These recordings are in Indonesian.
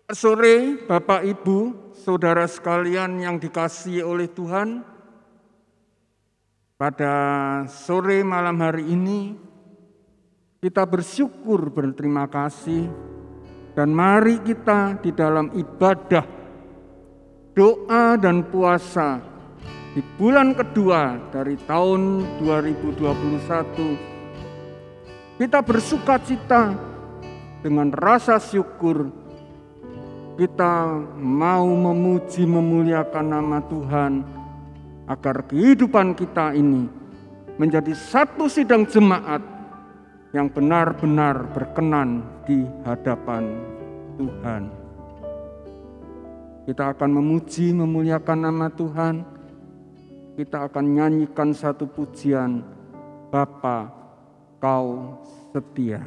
Sore, Bapak, Ibu, saudara sekalian yang dikasihi oleh Tuhan, pada sore malam hari ini kita bersyukur, berterima kasih, dan mari kita di dalam ibadah, doa dan puasa di bulan kedua dari tahun 2021, kita bersukacita dengan rasa syukur. Kita mau memuji memuliakan nama Tuhan agar kehidupan kita ini menjadi satu sidang jemaat yang benar-benar berkenan di hadapan Tuhan. Kita akan memuji memuliakan nama Tuhan. Kita akan nyanyikan satu pujian, Bapa, Kau setia.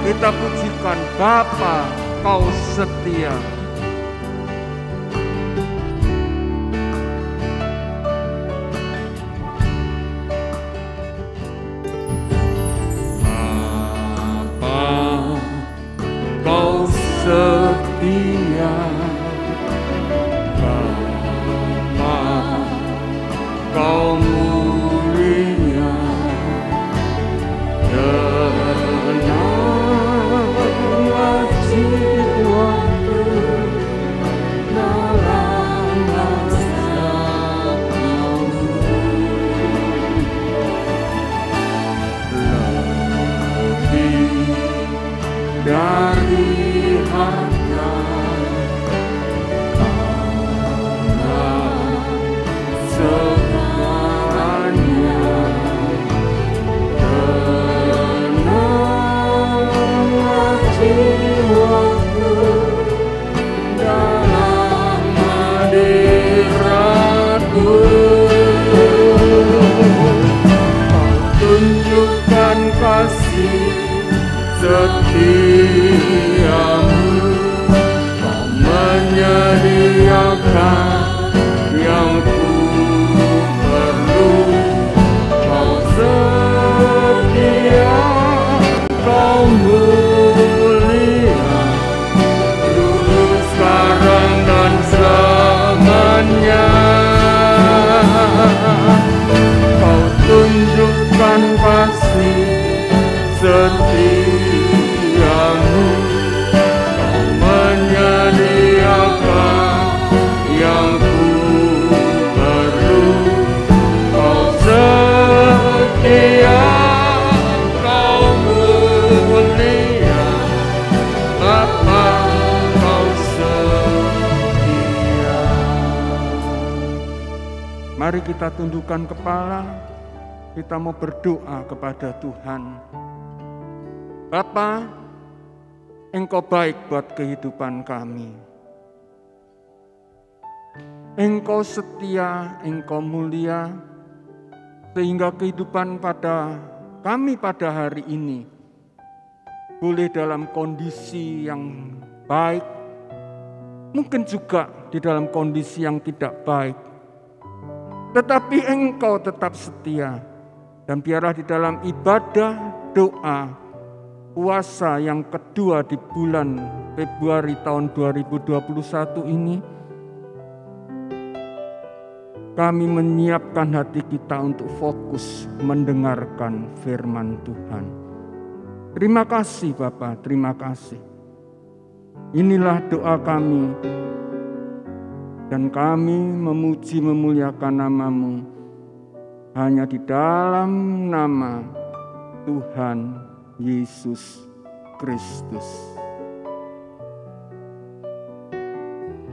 Kita pujikan Bapa, Kau setia. Bapa, Kau setia. Bapa, Kau mulia. Dari harta Allah segalanya, tenanglah jiwaku dalam hadiratmu. Kau tunjukkan kasih setiamu, Kau menyediakan yang ku perlu. Kau setia, Kau mulia, dulu, sekarang, dan selamanya. Kau tunjukkan kasih setiamu, Mari kita tundukkan kepala, kita mau berdoa kepada Tuhan. Bapa, Engkau baik buat kehidupan kami. Engkau setia, Engkau mulia, sehingga kehidupan pada kami pada hari ini boleh dalam kondisi yang baik, mungkin juga di dalam kondisi yang tidak baik. Tetapi Engkau tetap setia, dan biarlah di dalam ibadah, doa, puasa yang kedua di bulan Februari tahun 2021 ini, kami menyiapkan hati kita untuk fokus mendengarkan firman Tuhan. Terima kasih Bapa, terima kasih. Inilah doa kami, dan kami memuji memuliakan nama-Mu hanya di dalam nama Tuhan Yesus Kristus.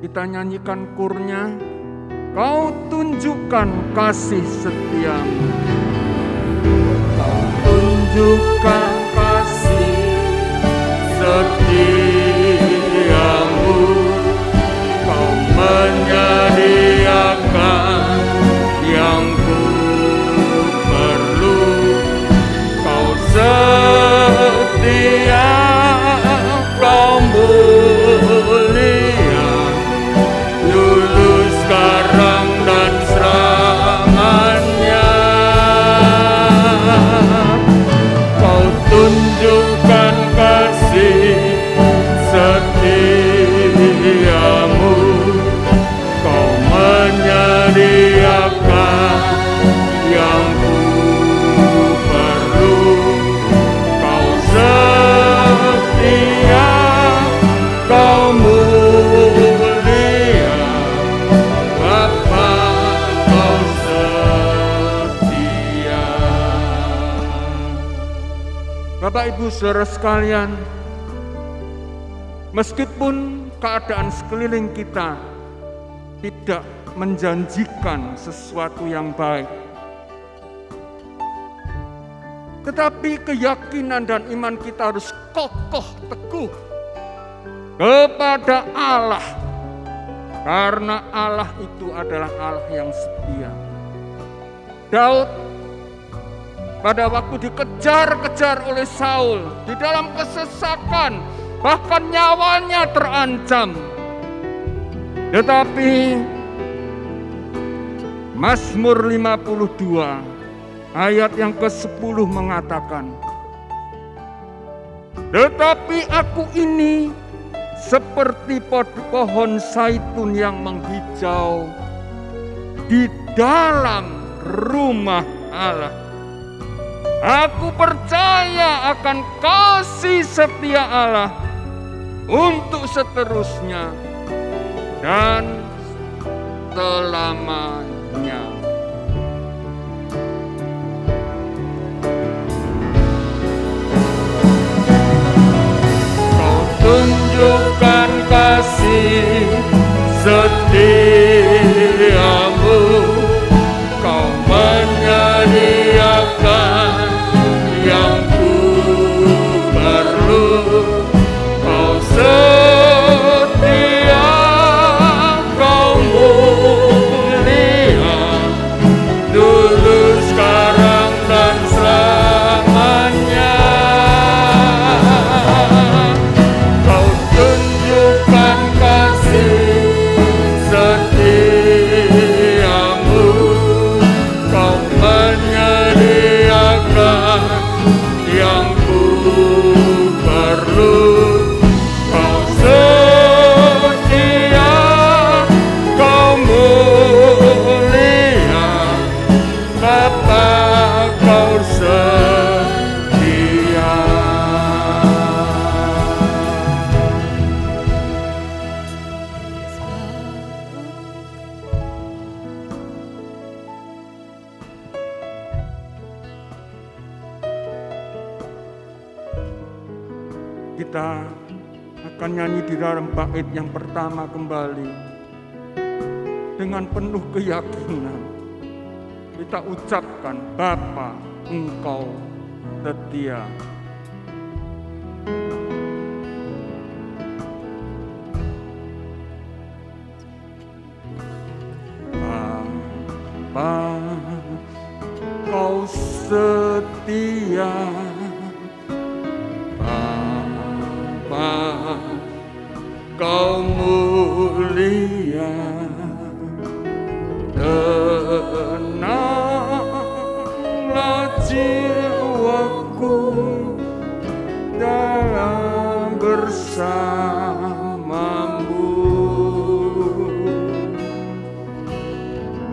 Kita nyanyikan kurnya, Kau tunjukkan kasih setiamu. Kau tunjukkan kasih setiamu. Kau menyediakan yang ku perlu. Kau setia, kau mulia, dulu, sekarang, dan selamanya. Kau tunjukkan kasih setiamu. Kau menyediakan yang ku perlu. Kau setia, kau mulia, Bapa, kau setia. Bapak Ibu Saudara sekalian, meskipun keadaan sekeliling kita tidak menjanjikan sesuatu yang baik, tetapi keyakinan dan iman kita harus kokoh teguh kepada Allah, karena Allah itu adalah Allah yang setia. Daud pada waktu dikejar-kejar oleh Saul di dalam kesesakan, bahkan nyawanya terancam, tetapi Mazmur 52 ayat yang ke-10 mengatakan, tetapi aku ini seperti pohon zaitun yang menghijau di dalam rumah Allah. Aku percaya akan kasih setia Allah untuk seterusnya dan selamanya. Kau tunjukkan kasih setiamu. Kau menyediakan yang ku perlu. Kau setia, kau mulia, dulu, sekarang, dan selamanya. Kau tunjukkan kasih setiamu. Kau menyediakan yang ku perlu. Kau setia, kau mulia, Bapa, kau setia. Kita akan nyanyi di dalam bait yang pertama kembali dengan penuh keyakinan. kita ucapkan, Bapa, Engkau setia. Bapa, Kau setia. Bapa, Kau mulia. Tenanglah jiwaku dalam bersamamu.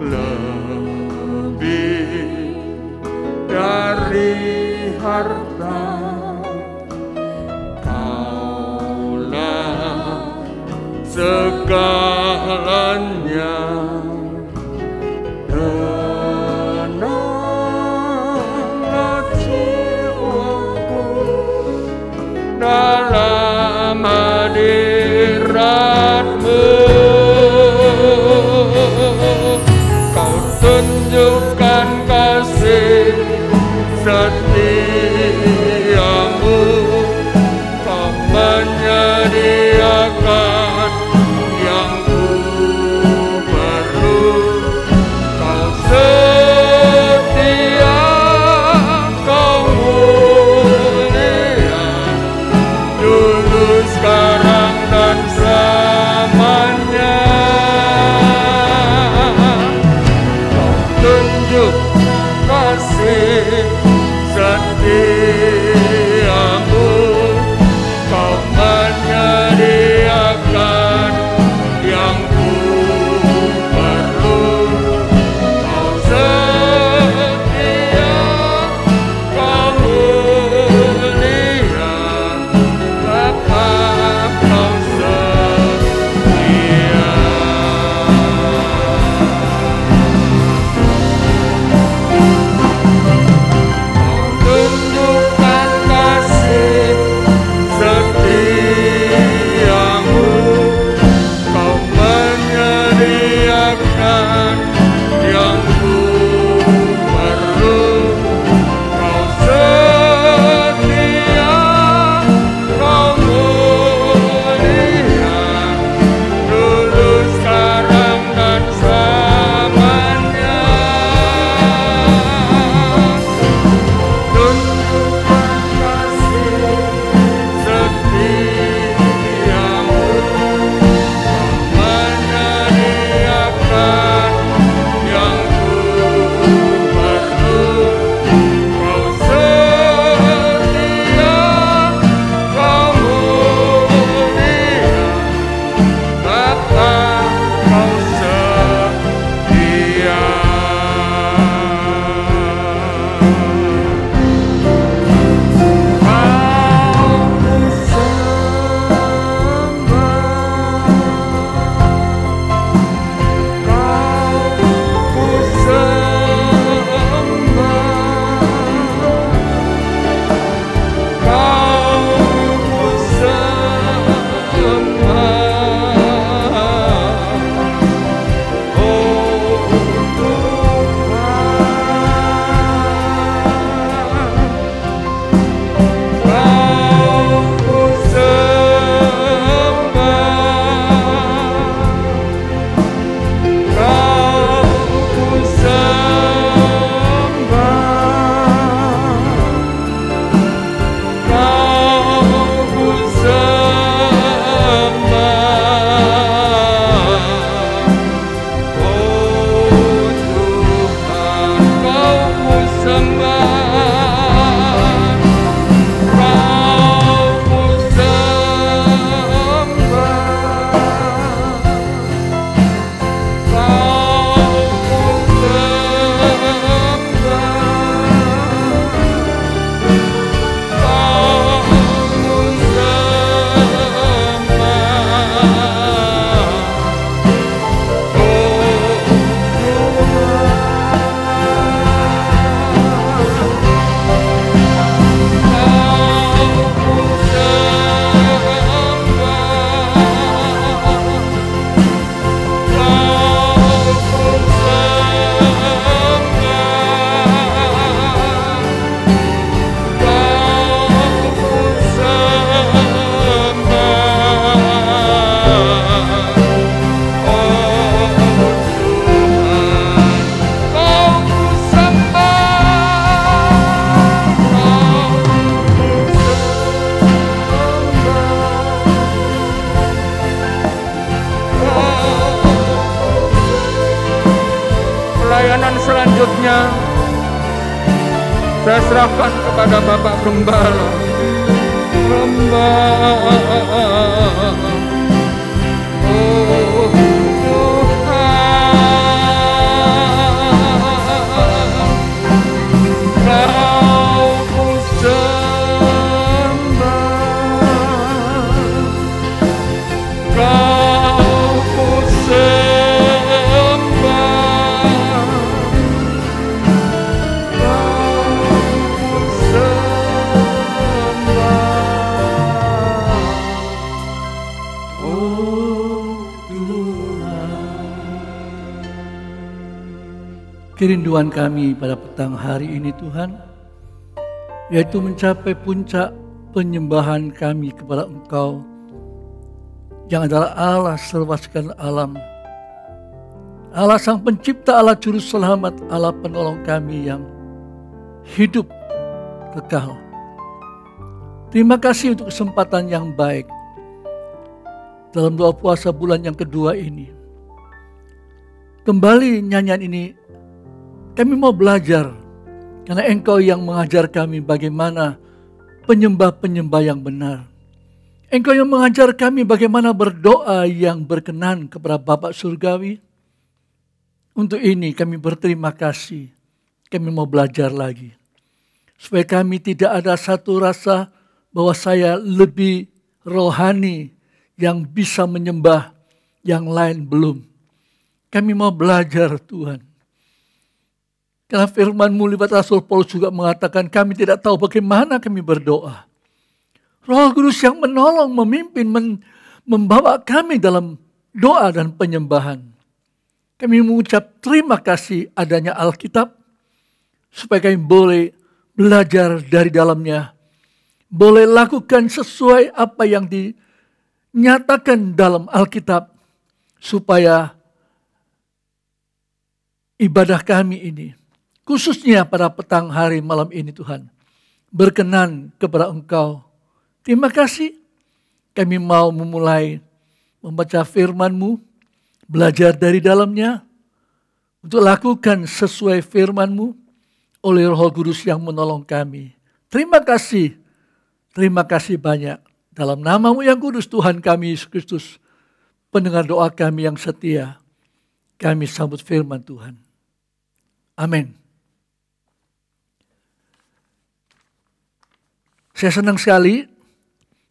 Lebih dari harta, Kaulah segalanya. Tenanglah jiwaku dalam hadirat-Mu. Kau tunjukkan kasih setiamu. Kau menyediakan yang ku perlukan. pelayanan selanjutnya saya serahkan kepada Bapak Gembala. Kerinduan kami pada petang hari ini Tuhan, yaitu mencapai puncak penyembahan kami kepada Engkau yang adalah Allah serba segala alam, Allah Sang Pencipta, Allah Juru Selamat, Allah Penolong kami yang hidup kekal. Terima kasih untuk kesempatan yang baik dalam doa puasa bulan yang kedua ini. Kembali nyanyian ini kami mau belajar, karena Engkau yang mengajar kami bagaimana penyembah-penyembah yang benar. Engkau yang mengajar kami bagaimana berdoa yang berkenan kepada Bapa Surgawi. Untuk ini kami berterima kasih. Kami mau belajar lagi. Supaya kami tidak ada satu rasa bahwa saya lebih rohani yang bisa menyembah, yang lain belum. Kami mau belajar Tuhan. Karena firman-Mu lewat Rasul Paulus juga mengatakan kami tidak tahu bagaimana kami berdoa. Roh Kudus yang menolong, memimpin, membawa kami dalam doa dan penyembahan. Kami mengucap terima kasih adanya Alkitab, supaya kami boleh belajar dari dalamnya. Boleh lakukan sesuai apa yang dinyatakan dalam Alkitab, supaya ibadah kami ini, khususnya pada petang hari malam ini Tuhan, berkenan kepada Engkau. Terima kasih. Kami mau memulai membaca firman-Mu, belajar dari dalamnya, untuk lakukan sesuai firman-Mu oleh Roh Kudus yang menolong kami. Terima kasih. Terima kasih banyak. Dalam nama-Mu yang kudus Tuhan kami Yesus Kristus, pendengar doa kami yang setia, kami sambut firman Tuhan. Amin. Saya senang sekali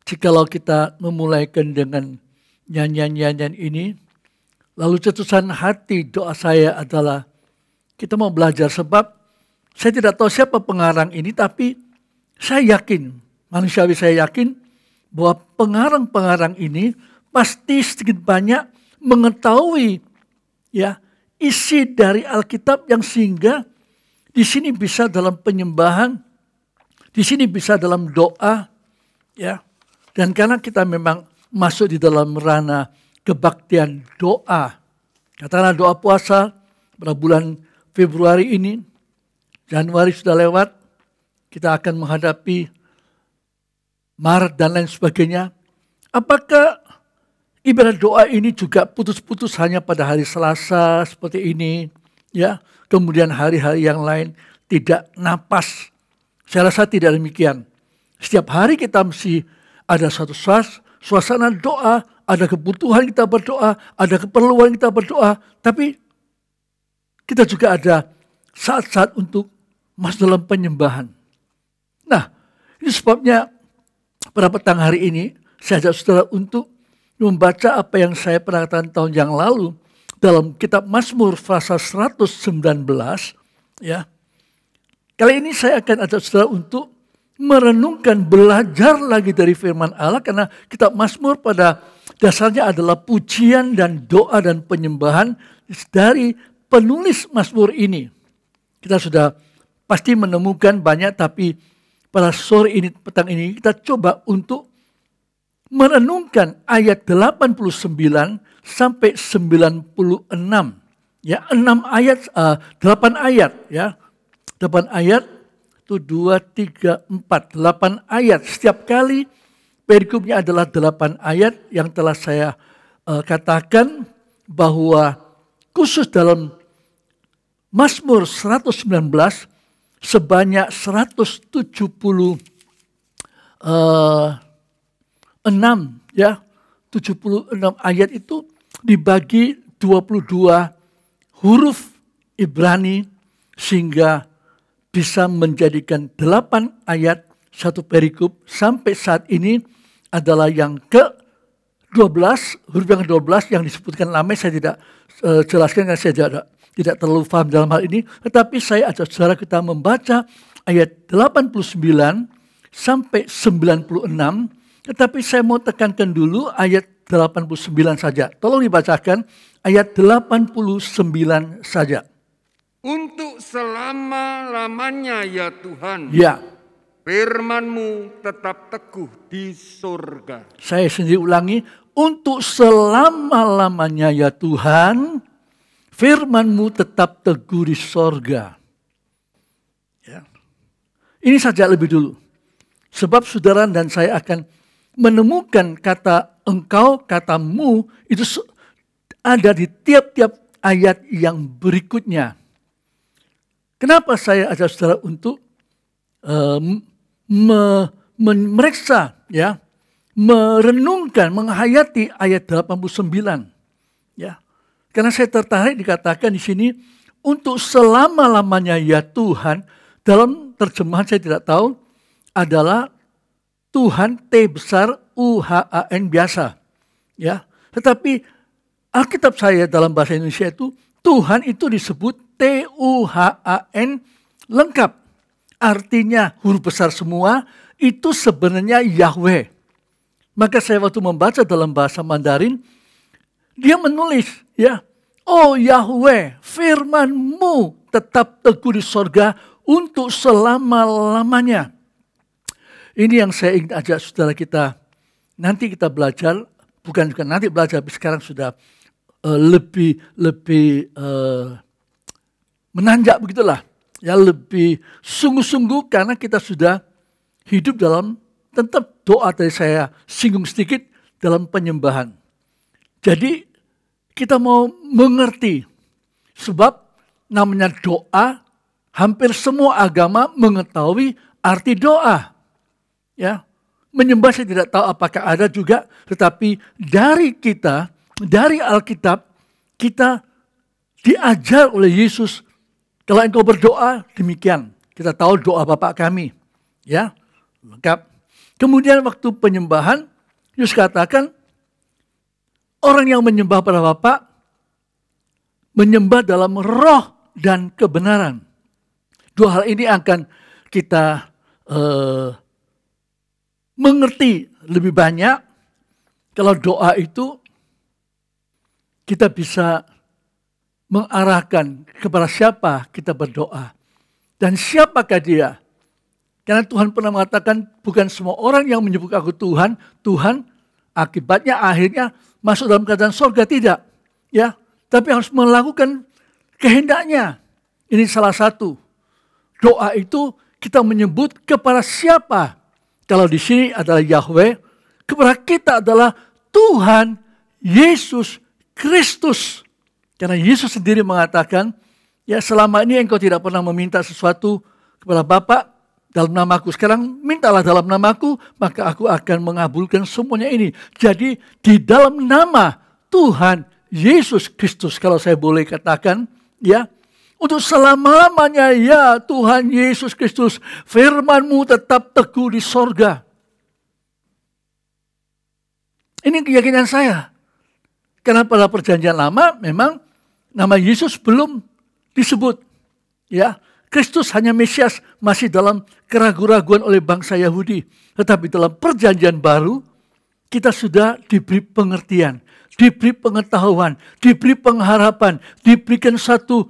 jikalau kita memulaikan dengan nyanyian-nyanyian ini. Lalu cetusan hati doa saya adalah kita mau belajar, sebab saya tidak tahu siapa pengarang ini, tapi saya yakin, manusiawi saya yakin bahwa pengarang-pengarang ini pasti sedikit banyak mengetahui ya isi dari Alkitab, yang sehingga di sini bisa dalam penyembahan, di sini bisa dalam doa, ya. Dan karena kita memang masuk di dalam ranah kebaktian doa, katakanlah doa puasa pada bulan Februari ini, Januari sudah lewat, kita akan menghadapi Maret dan lain sebagainya. Apakah ibadah doa ini juga putus-putus hanya pada hari Selasa seperti ini, ya? Kemudian hari-hari yang lain tidak napas. Saya rasa tidak demikian. Setiap hari kita mesti ada satu suasana doa, ada kebutuhan kita berdoa, ada keperluan kita berdoa, tapi kita juga ada saat-saat untuk masuk dalam penyembahan. Nah, ini sebabnya pada petang hari ini saya ajak saudara untuk membaca apa yang saya pernah katakan tahun yang lalu dalam kitab Mazmur pasal 119, ya. Kali ini saya akan ajak saudara untuk merenungkan, belajar lagi dari firman Allah, karena kitab Mazmur pada dasarnya adalah pujian dan doa dan penyembahan dari penulis Mazmur ini. Kita sudah pasti menemukan banyak, tapi pada sore ini, petang ini, kita coba untuk merenungkan ayat 89 sampai 96. Ya, 8 ayat, ya. 8 ayat, itu 2, 3, 4, 8 ayat. Setiap kali perikopnya adalah 8 ayat yang telah saya katakan bahwa khusus dalam Mazmur 119 sebanyak 176 ya, 76 ayat itu dibagi 22 huruf Ibrani sehingga bisa menjadikan 8 ayat satu perikop. Sampai saat ini adalah yang ke-12, huruf yang ke-12 yang disebutkan lama. Saya tidak jelaskan karena saya tidak terlalu paham dalam hal ini. Tetapi saya ajak saudara kita membaca ayat 89 sampai 96. Tetapi saya mau tekankan dulu ayat 89 saja. Tolong dibacakan ayat 89 saja. Untuk selama-lamanya ya Tuhan. Ya. Firman-Mu tetap teguh di surga. Saya sendiri ulangi. Untuk selama-lamanya ya Tuhan, firman-Mu tetap teguh di sorga. Ya. Ini saja lebih dulu. Sebab saudara dan saya akan menemukan kata engkau, katamu itu ada di tiap-tiap ayat yang berikutnya. Kenapa saya ajak saudara untuk memeriksa, ya, merenungkan, menghayati ayat 89, ya. Karena saya tertarik dikatakan di sini untuk selama-lamanya ya Tuhan. Dalam terjemahan saya tidak tahu adalah Tuhan T besar UHAN biasa, ya. Tetapi Alkitab saya dalam bahasa Indonesia itu Tuhan itu disebut TUHAN lengkap. Artinya huruf besar semua itu sebenarnya Yahweh. Maka saya waktu membaca dalam bahasa Mandarin, dia menulis, ya, oh Yahweh, firman-Mu tetap teguh di sorga untuk selama-lamanya. Ini yang saya ingin ajak saudara kita. Nanti kita belajar, bukan nanti belajar, tapi sekarang sudah lebih menanjak begitulah. Ya, lebih sungguh-sungguh karena kita sudah hidup dalam, tetap doa tadi saya singgung sedikit dalam penyembahan. Jadi kita mau mengerti sebab namanya doa, hampir semua agama mengetahui arti doa. Ya, menyembah saya tidak tahu apakah ada juga, tetapi dari kita, dari Alkitab, kita diajar oleh Yesus. Kalau engkau berdoa, demikian. Kita tahu doa Bapa kami. Ya, lengkap. Kemudian waktu penyembahan, Yesus katakan, orang yang menyembah pada Bapa, menyembah dalam roh dan kebenaran. Dua hal ini akan kita mengerti lebih banyak. Kalau doa itu, kita bisa mengarahkan kepada siapa kita berdoa. Dan siapakah dia? Karena Tuhan pernah mengatakan bukan semua orang yang menyebut aku Tuhan, Tuhan akibatnya akhirnya masuk dalam kerajaan sorga, tidak. Ya, tapi harus melakukan kehendaknya. Ini salah satu. Doa itu kita menyebut kepada siapa? Kalau di sini adalah Yahweh, kepada kita adalah Tuhan Yesus Kristus. Karena Yesus sendiri mengatakan, ya selama ini engkau tidak pernah meminta sesuatu kepada Bapa dalam namaku. Sekarang mintalah dalam namaku, maka aku akan mengabulkan semuanya ini. Jadi di dalam nama Tuhan Yesus Kristus, kalau saya boleh katakan, ya, untuk selama-lamanya ya Tuhan Yesus Kristus, firman-Mu tetap teguh di sorga. Ini keyakinan saya. Karena pada perjanjian lama memang nama Yesus belum disebut. Ya, Kristus hanya Mesias, masih dalam keraguan-raguan oleh bangsa Yahudi. Tetapi dalam perjanjian baru, kita sudah diberi pengertian, diberi pengetahuan, diberi pengharapan, diberikan satu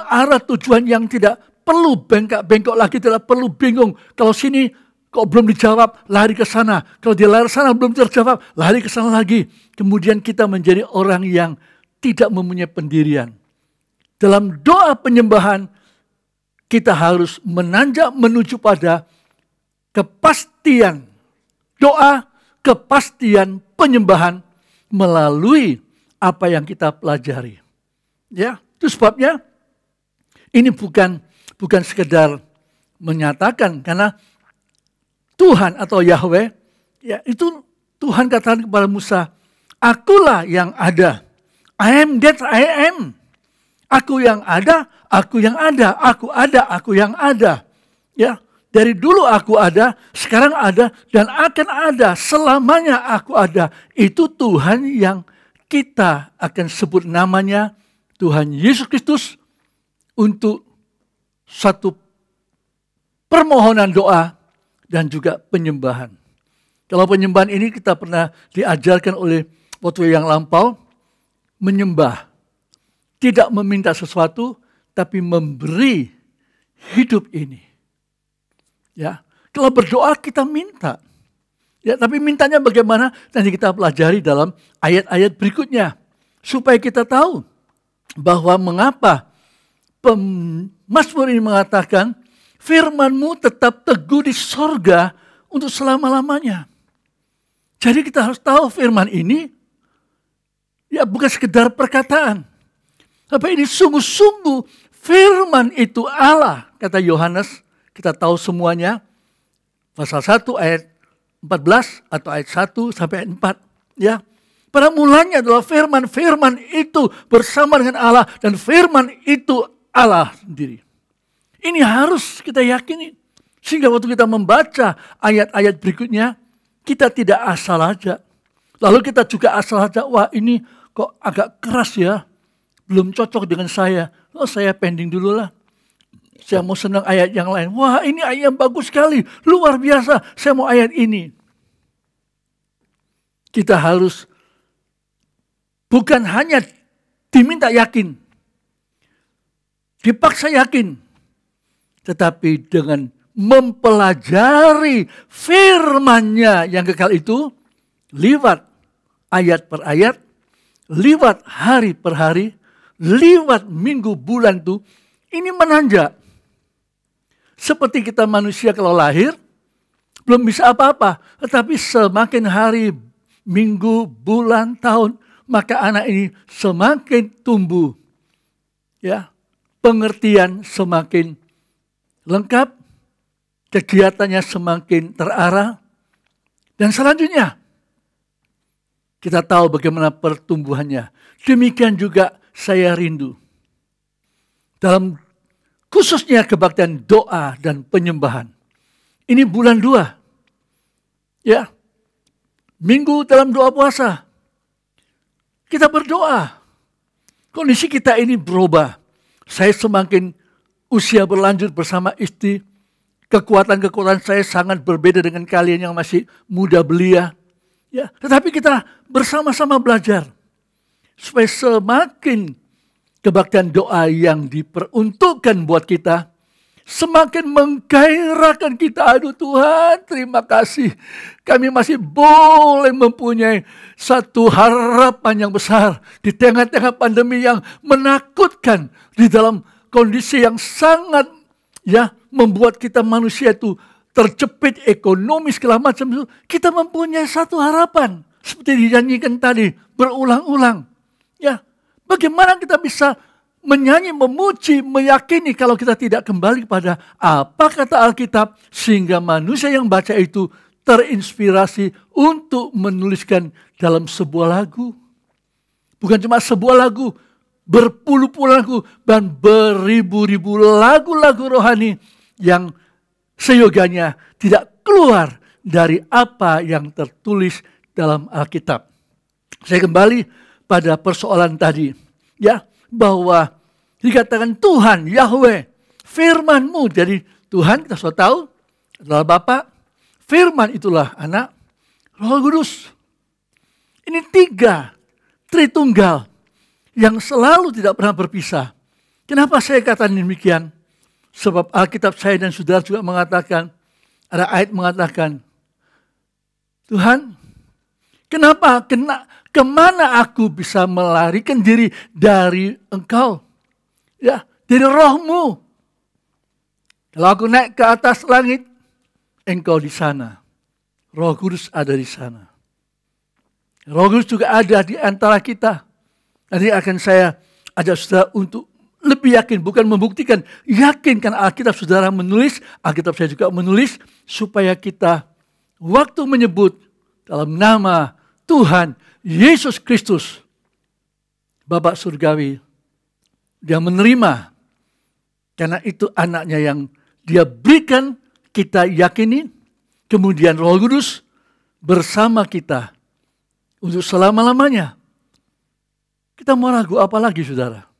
arah tujuan yang tidak perlu bengkak-bengkok lagi, tidak perlu bingung. Kalau sini kok belum dijawab, lari ke sana. Kalau di lari sana belum terjawab, lari ke sana lagi. Kemudian kita menjadi orang yang tidak mempunyai pendirian. Dalam doa penyembahan, kita harus menanjak menuju pada kepastian doa, kepastian penyembahan melalui apa yang kita pelajari. Ya, itu sebabnya Ini bukan sekedar menyatakan, karena Tuhan atau Yahweh, ya itu Tuhan katakan kepada Musa, akulah yang ada. I am that I am. Aku yang ada, aku yang ada, aku ada, aku yang ada. Ya, dari dulu aku ada, sekarang ada, dan akan ada, selamanya aku ada. Itu Tuhan yang kita akan sebut namanya Tuhan Yesus Kristus untuk satu permohonan doa dan juga penyembahan. Kalau penyembahan ini kita pernah diajarkan oleh waktu yang lampau, menyembah. Tidak meminta sesuatu, tapi memberi hidup ini. Ya, kalau berdoa kita minta. Ya, tapi mintanya bagaimana? Nanti kita pelajari dalam ayat-ayat berikutnya. Supaya kita tahu bahwa mengapa Mazmur ini mengatakan, firman-Mu tetap teguh di sorga untuk selama-lamanya. Jadi kita harus tahu firman ini, ya bukan sekedar perkataan. Tapi ini sungguh-sungguh firman itu Allah, kata Yohanes, kita tahu semuanya. Pasal 1 ayat 14 atau ayat 1 sampai ayat 4. Ya. Pada mulanya adalah firman itu bersama dengan Allah, dan firman itu Allah sendiri. Ini harus kita yakini. Sehingga waktu kita membaca ayat-ayat berikutnya, kita tidak asal aja. Lalu kita juga asal aja, wah ini kok agak keras ya, belum cocok dengan saya. Oh saya pending dulu lah. Saya mau senang ayat yang lain. Wah ini ayat yang bagus sekali, luar biasa, saya mau ayat ini. Kita harus bukan hanya diminta yakin, dipaksa yakin, tetapi dengan mempelajari firman-Nya yang kekal itu, lewat ayat per ayat, lewat hari per hari, lewat minggu bulan itu, ini menanjak. Seperti kita manusia kalau lahir, belum bisa apa-apa. Tetapi semakin hari, minggu, bulan, tahun, maka anak ini semakin tumbuh. Ya, pengertian semakin lengkap, kegiatannya semakin terarah, dan selanjutnya kita tahu bagaimana pertumbuhannya. Demikian juga saya rindu dalam khususnya kebaktian doa dan penyembahan. Ini bulan 2. Ya. Minggu dalam doa puasa. Kita berdoa. Kondisi kita ini berubah. Saya semakin usia berlanjut bersama istri, kekuatan-kekuatan saya sangat berbeda dengan kalian yang masih muda belia. Ya, tetapi kita bersama-sama belajar supaya semakin kebaktian doa yang diperuntukkan buat kita semakin menggairahkan kita. Aduh Tuhan, terima kasih. Kami masih boleh mempunyai satu harapan yang besar di tengah-tengah pandemi yang menakutkan, di dalam kondisi yang sangat membuat kita manusia itu terjepit ekonomi segala macam itu. Kita mempunyai satu harapan seperti dinyanyikan tadi berulang-ulang. Ya, bagaimana kita bisa menyanyi, memuji, meyakini kalau kita tidak kembali pada apa kata Alkitab, sehingga manusia yang baca itu terinspirasi untuk menuliskan dalam sebuah lagu. Bukan cuma sebuah lagu, berpuluh-puluh lagu, dan beribu-ribu lagu-lagu rohani yang seyoganya tidak keluar dari apa yang tertulis dalam Alkitab. Saya kembali pada persoalan tadi, ya, bahwa dikatakan Tuhan, Yahweh, firman-Mu. Jadi Tuhan kita sudah tahu adalah Bapa, firman itulah Anak, Roh Kudus. Ini 3 Tritunggal yang selalu tidak pernah berpisah. Kenapa saya katakan demikian? Sebab Alkitab saya dan saudara juga mengatakan, ada ayat mengatakan, Tuhan, kemana aku bisa melarikan diri dari Engkau? Ya, dari Roh-Mu. Kalau aku naik ke atas langit, Engkau di sana. Roh Kudus ada di sana. Roh Kudus juga ada di antara kita. Nanti akan saya ajak saudara untuk lebih yakin, bukan membuktikan, yakinkan Alkitab saudara menulis, Alkitab saya juga menulis, supaya kita waktu menyebut dalam nama Tuhan Yesus Kristus, Bapa Surgawi, dia menerima, karena itu anaknya yang dia berikan, kita yakini, kemudian Roh Kudus bersama kita untuk selama-lamanya. Kita mau ragu apa lagi, saudara?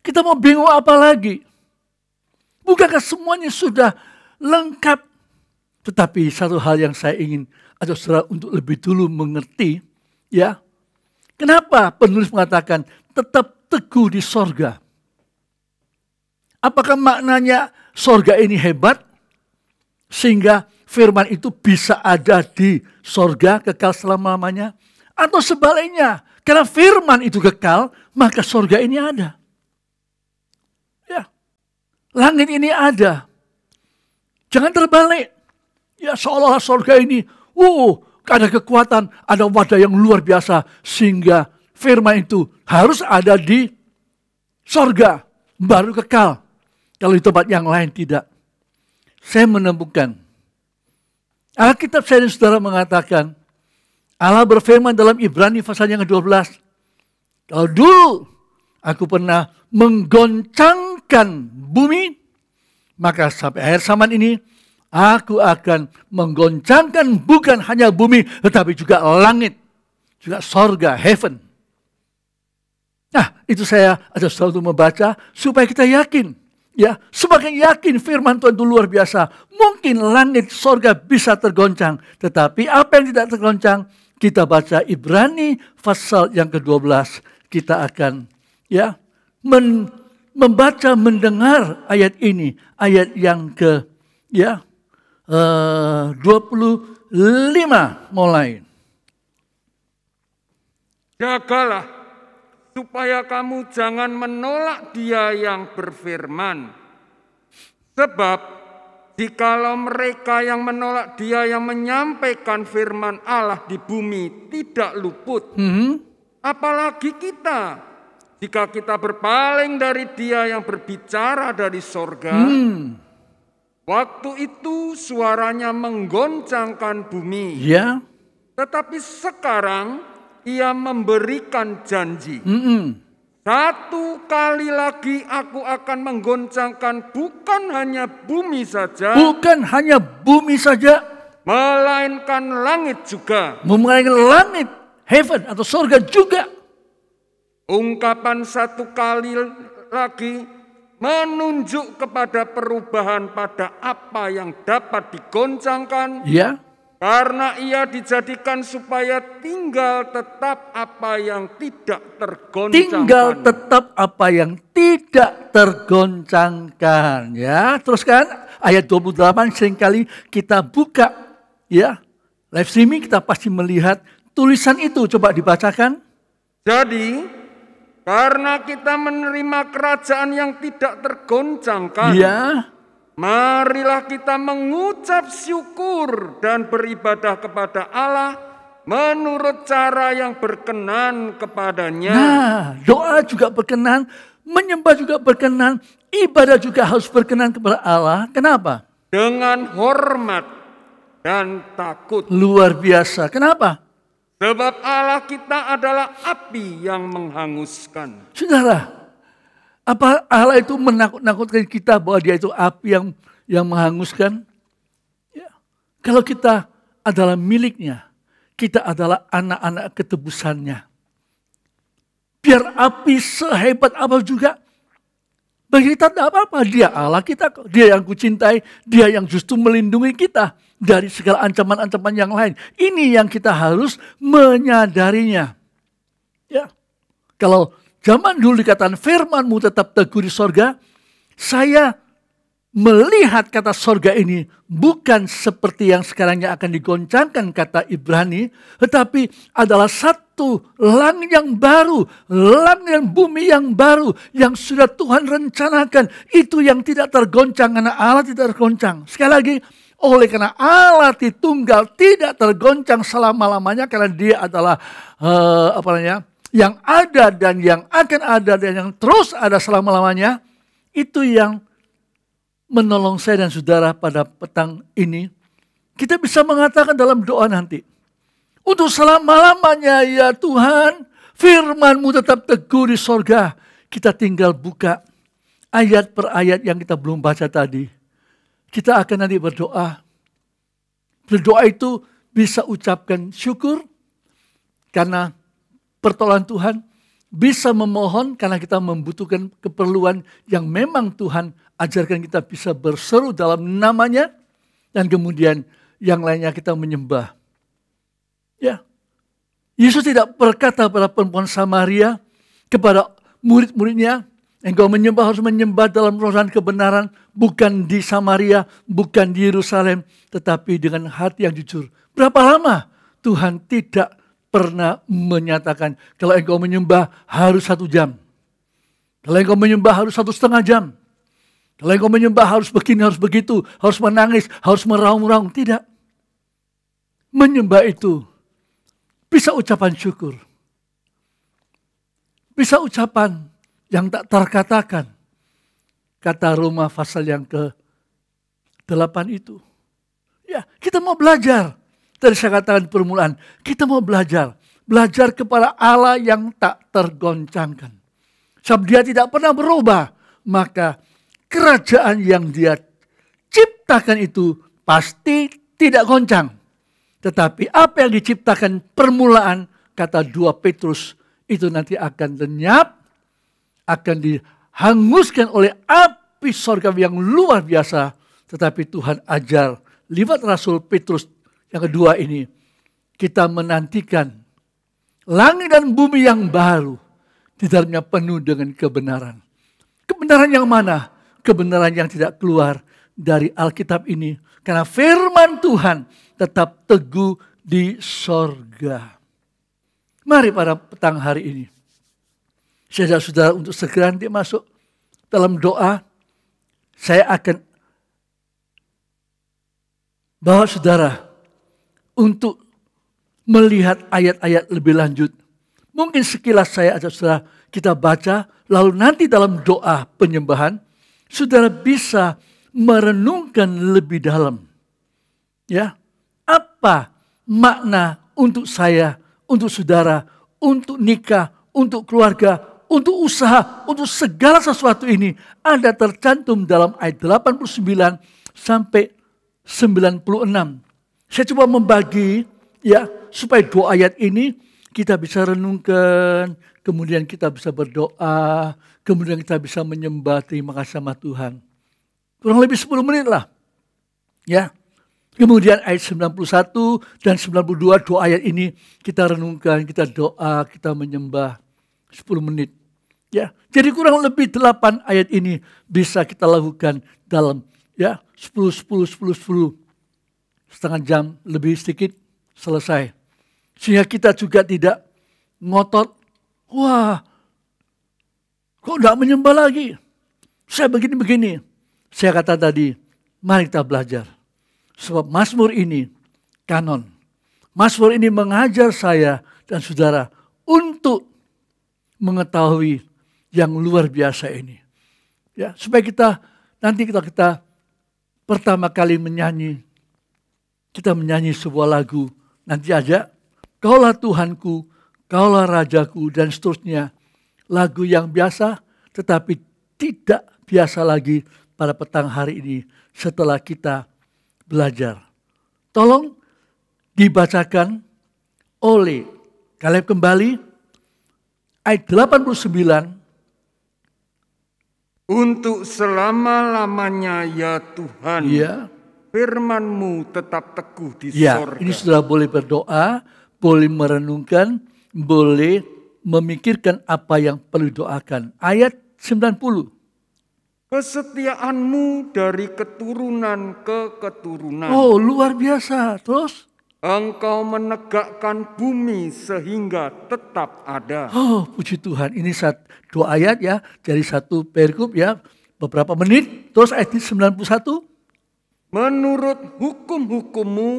Kita mau bingung apa lagi? Bukankah semuanya sudah lengkap? Tetapi satu hal yang saya ingin ajak saudara untuk lebih dulu mengerti, ya. Kenapa penulis mengatakan tetap teguh di sorga? Apakah maknanya sorga ini hebat? Sehingga firman itu bisa ada di sorga kekal selama-lamanya? Atau sebaliknya, karena firman itu kekal, maka sorga ini ada. Langit ini ada. Jangan terbalik. Ya seolah-olah surga ini, ada kekuatan, ada wadah yang luar biasa. Sehingga firman itu harus ada di surga. Baru kekal. Kalau di tempat yang lain tidak. Saya menemukan. Alkitab saya dan saudara mengatakan. Allah berfirman dalam Ibrani pasal yang ke-12. Kalau dulu aku pernah menggoncangkan bumi, maka sampai akhir zaman ini aku akan menggoncangkan bukan hanya bumi, tetapi juga langit, juga sorga, heaven. Nah, itu saya ada selalu membaca supaya kita yakin, ya, semakin yakin firman Tuhan itu luar biasa. Mungkin langit, sorga bisa tergoncang, tetapi apa yang tidak tergoncang, kita baca Ibrani pasal yang ke-12, kita akan, ya, membaca, mendengar ayat ini, ayat yang ke 25 mulai. Jagalah supaya kamu jangan menolak Dia yang berfirman. Sebab jikalau mereka yang menolak Dia yang menyampaikan firman Allah di bumi tidak luput, apalagi kita. Jika kita berpaling dari Dia yang berbicara dari sorga, waktu itu suaranya menggoncangkan bumi. Ya. Tetapi sekarang Ia memberikan janji. Satu kali lagi aku akan menggoncangkan bukan hanya bumi saja. Bukan hanya bumi saja. Melainkan langit juga. Melainkan langit, heaven atau sorga juga. Ungkapan satu kali lagi menunjuk kepada perubahan pada apa yang dapat digoncangkan. Ya. Karena Ia dijadikan supaya tinggal tetap apa yang tidak tergoncangkan. Tinggal tetap apa yang tidak tergoncangkan. Ya, teruskan ayat 28 seringkali kita buka, ya, live streaming kita pasti melihat tulisan itu. Coba dibacakan. Jadi karena kita menerima kerajaan yang tidak tergoncangkan, ya, marilah kita mengucap syukur dan beribadah kepada Allah menurut cara yang berkenan kepadanya. Nah, doa juga berkenan, menyembah juga berkenan, ibadah juga harus berkenan kepada Allah. Kenapa? Dengan hormat dan takut. Luar biasa. Kenapa? Sebab Allah kita adalah api yang menghanguskan. Saudara, apa Allah itu menakut-nakutkan kita bahwa Dia itu api yang menghanguskan? Ya. Kalau kita adalah miliknya, kita adalah anak-anak ketebusannya. Biar api sehebat apa juga, bagi kita tidak apa-apa. Dia Allah kita, Dia yang kucintai, Dia yang justru melindungi kita dari segala ancaman-ancaman yang lain. Ini yang kita harus menyadarinya. Ya. Kalau zaman dulu dikatakan firman-Mu tetap teguh di sorga, saya melihat kata sorga ini bukan seperti yang sekarangnya akan digoncangkan kata Ibrani, tetapi adalah satu langit yang baru, langit dan bumi yang baru yang sudah Tuhan rencanakan. Itu yang tidak tergoncang karena Allah tidak tergoncang. Sekali lagi, oleh karena Allah Tritunggal tidak tergoncang selama-lamanya karena Dia adalah yang ada dan yang akan ada dan yang terus ada selama-lamanya, itu yang menolong saya dan saudara pada petang ini. Kita bisa mengatakan dalam doa nanti, untuk selama-lamanya ya Tuhan, firman-Mu tetap teguh di sorga. Kita tinggal buka ayat per ayat yang kita belum baca tadi. Kita akan nanti berdoa. Berdoa itu bisa ucapkan syukur karena pertolongan Tuhan. Bisa memohon karena kita membutuhkan keperluan yang memang Tuhan ajarkan kita bisa berseru dalam namanya. Dan kemudian yang lainnya kita menyembah. Ya, Yesus tidak berkata pada perempuan Samaria, kepada murid-muridnya, engkau menyembah harus menyembah dalam roh dan kebenaran, bukan di Samaria, bukan di Yerusalem, tetapi dengan hati yang jujur. Berapa lama Tuhan tidak pernah menyatakan, kalau engkau menyembah harus 1 jam. Kalau engkau menyembah harus 1,5 jam. Kalau engkau menyembah harus begini, harus begitu, harus menangis, harus meraung-raung. Tidak. Menyembah itu bisa ucapan syukur. Bisa ucapan yang tak terkatakan. Kata Roma pasal yang ke-8 itu. Ya, kita mau belajar. Tadi saya katakan permulaan, kita mau belajar. Belajar kepada Allah yang tak tergoncangkan. Sebab dia tidak pernah berubah. Maka kerajaan yang dia ciptakan itu pasti tidak goncang. Tetapi apa yang diciptakan permulaan, kata 2 Petrus, itu nanti akan lenyap, akan dihanguskan oleh api sorga yang luar biasa. Tetapi Tuhan ajar, lewat Rasul Petrus yang kedua ini, kita menantikan langit dan bumi yang baru, di dalamnya penuh dengan kebenaran. Kebenaran yang mana? Kebenaran yang tidak keluar dari Alkitab ini. Karena firman Tuhan tetap teguh di sorga. Mari pada petang hari ini, saudara-saudara, untuk segera nanti masuk dalam doa, saya akan bawa saudara untuk melihat ayat-ayat lebih lanjut. Mungkin sekilas saya ajak saudara kita baca, lalu nanti dalam doa penyembahan, saudara bisa merenungkan lebih dalam. Ya, apa makna untuk saya, untuk saudara, untuk nikah, untuk keluarga, untuk usaha, untuk segala sesuatu ini ada tercantum dalam ayat 89 sampai 96. Saya coba membagi ya supaya 2 ayat ini kita bisa renungkan, kemudian kita bisa berdoa, kemudian kita bisa menyembah terima kasih sama Tuhan. Kurang lebih 10 menit lah. Ya. Kemudian ayat 91 dan 92, 2 ayat ini kita renungkan, kita doa, kita menyembah 10 menit. Ya. Jadi kurang lebih 8 ayat ini bisa kita lakukan dalam ya 10, 10. Setengah jam lebih sedikit selesai. Sehingga kita juga tidak ngotot. Wah, kok enggak menyembah lagi? Saya begini-begini. Saya kata tadi, mari kita belajar. Sebab Mazmur ini kanon. Mazmur ini mengajar saya dan saudara untuk mengetahui yang luar biasa ini. Ya, supaya kita nanti kita pertama kali menyanyi, kita menyanyi sebuah lagu, nanti aja, Kaulah Tuhanku, Kaulah Rajaku, dan seterusnya. Lagu yang biasa, tetapi tidak biasa lagi pada petang hari ini setelah kita belajar. Tolong dibacakan oleh Kaleb kembali, ayat 89. Untuk selama-lamanya ya Tuhan. Ya. Firman-Mu tetap teguh di ya, sorga. Ini sudah boleh berdoa, boleh merenungkan, boleh memikirkan apa yang perlu doakan. Ayat 90. Kesetiaan-Mu dari keturunan ke keturunan. Oh, luar biasa. Terus? Engkau menegakkan bumi sehingga tetap ada. Oh, puji Tuhan. Ini 2 ayat ya, dari 1 perikop ya, beberapa menit. Terus ayat 91. Menurut hukum-hukum-Mu,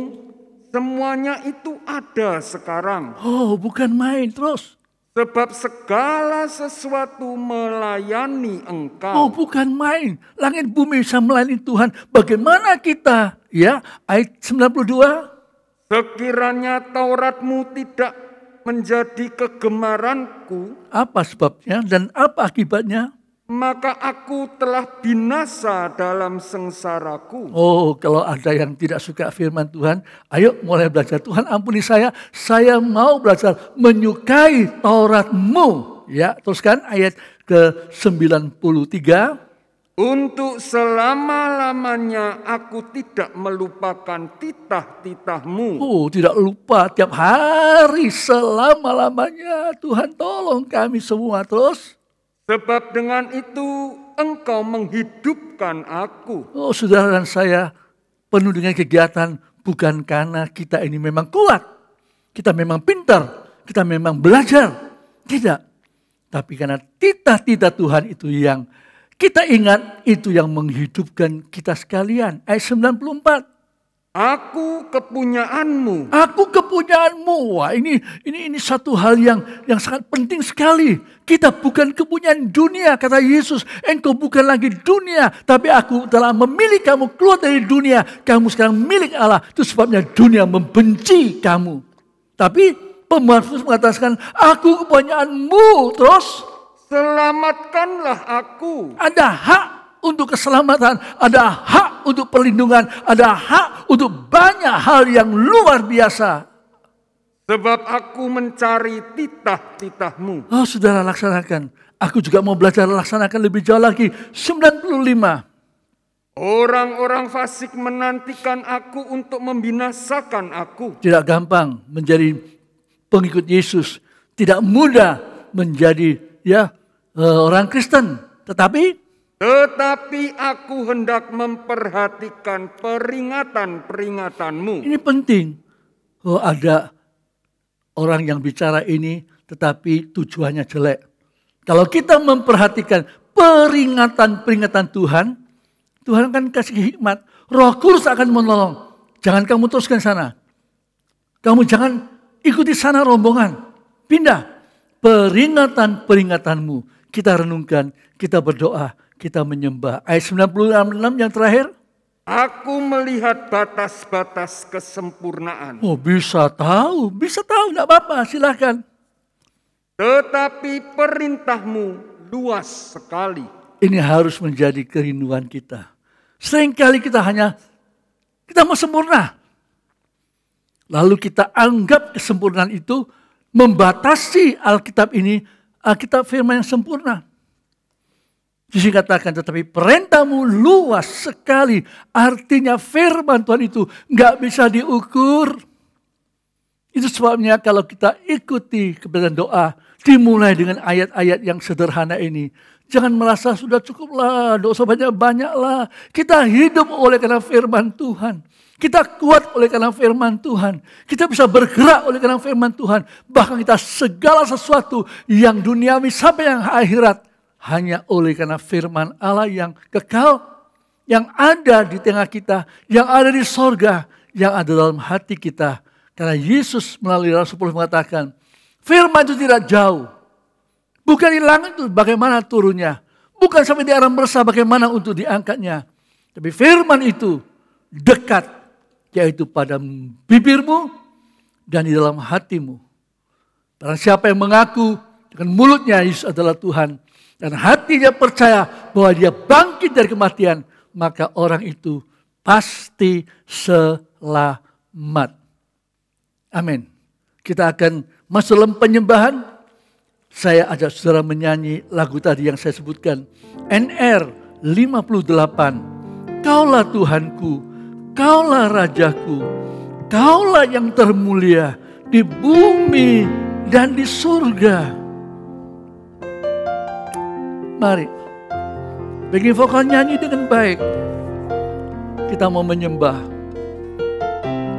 semuanya itu ada sekarang. Oh, bukan main. Terus? Sebab segala sesuatu melayani Oh, Engkau. bukan main. Langit bumi bisa melayani Tuhan. Bagaimana kita? Ya, ayat 92. Sekiranya Taurat-Mu tidak menjadi kegemaranku, Apa sebabnya dan apa akibatnya? maka aku telah binasa dalam sengsaraku. Oh, kalau ada yang tidak suka firman Tuhan, ayo mulai belajar. Tuhan ampuni saya mau belajar menyukai Taurat-Mu. Ya, teruskan ayat ke-93. Untuk selama-lamanya aku tidak melupakan titah-titah-Mu. Oh, tidak lupa tiap hari selama-lamanya. Tuhan tolong kami semua terus. Sebab dengan itu Engkau menghidupkan aku. Oh, saudara dan saya penuh dengan kegiatan bukan karena kita ini memang kuat. Kita memang pintar. Kita memang belajar. Tidak. Tapi karena titah-titah Tuhan itu yang kita ingat, itu yang menghidupkan kita sekalian. Ayat 94. Aku kepunyaanmu. Aku kepunyaanmu. Wah, ini satu hal yang sangat penting sekali. Kita bukan kepunyaan dunia, kata Yesus. Engkau bukan lagi dunia, tapi aku telah memilih kamu keluar dari dunia. Kamu sekarang milik Allah. Itu sebabnya dunia membenci kamu. Tapi pemazmur mengatakan, aku kepunyaanmu. Terus, Selamatkanlah aku. ada hak untuk keselamatan, ada hak untuk perlindungan, ada hak untuk banyak hal yang luar biasa. Sebab aku mencari titah-titah-Mu. Oh, saudara, laksanakan. Aku juga mau belajar laksanakan lebih jauh lagi. 95. Orang-orang fasik menantikan aku untuk membinasakan aku. Tidak gampang menjadi pengikut Yesus. Tidak mudah menjadi orang Kristen. Tetapi aku hendak memperhatikan peringatan-peringatanmu. ini penting. Oh, ada orang yang bicara ini tetapi tujuannya jelek. Kalau kita memperhatikan peringatan-peringatan Tuhan, Tuhan akan kasih hikmat. Roh Kudus akan menolong. Jangan kamu teruskan sana. Kamu jangan ikuti sana rombongan. Pindah. Peringatan-peringatanmu. Kita renungkan, kita berdoa, kita menyembah. Ayat 96 yang terakhir. Aku melihat batas-batas kesempurnaan. Oh, bisa tahu, enggak apa-apa, silakan. Tetapi perintah-Mu luas sekali. Ini harus menjadi kerinduan kita. Seringkali kita mau sempurna. Lalu kita anggap kesempurnaan itu membatasi Alkitab ini, Alkitab firman yang sempurna. Yesus katakan, tetapi perintah-Mu luas sekali. Artinya firman Tuhan itu nggak bisa diukur. Itu sebabnya kalau kita ikuti kebenaran doa, dimulai dengan ayat-ayat yang sederhana ini. Jangan merasa sudah cukuplah, dosa banyak-banyaklah. Kita hidup oleh karena firman Tuhan. Kita kuat oleh karena firman Tuhan. Kita bisa bergerak oleh karena firman Tuhan. Bahkan kita segala sesuatu yang duniawi sampai yang akhirat. Hanya oleh karena firman Allah yang kekal. Yang ada di tengah kita. Yang ada di sorga. Yang ada dalam hati kita. Karena Yesus melalui Rasul Paulus mengatakan. Firman itu tidak jauh. Bukan di langit itu bagaimana turunnya. Bukan sampai di alam bersah bagaimana untuk diangkatnya. Tapi firman itu dekat. Yaitu pada bibirmu dan di dalam hatimu. Barang siapa yang mengaku dengan mulutnya Yesus adalah Tuhan. Dan hatinya percaya bahwa dia bangkit dari kematian. Maka orang itu pasti selamat. Amin. Kita akan masuk dalam penyembahan. Saya ajak saudara menyanyi lagu tadi yang saya sebutkan. NR 58. Kaulah Tuhanku. Kaulah Rajaku, Kaulah yang termulia di bumi dan di surga. Mari, backing vokal nyanyi dengan baik. Kita mau menyembah.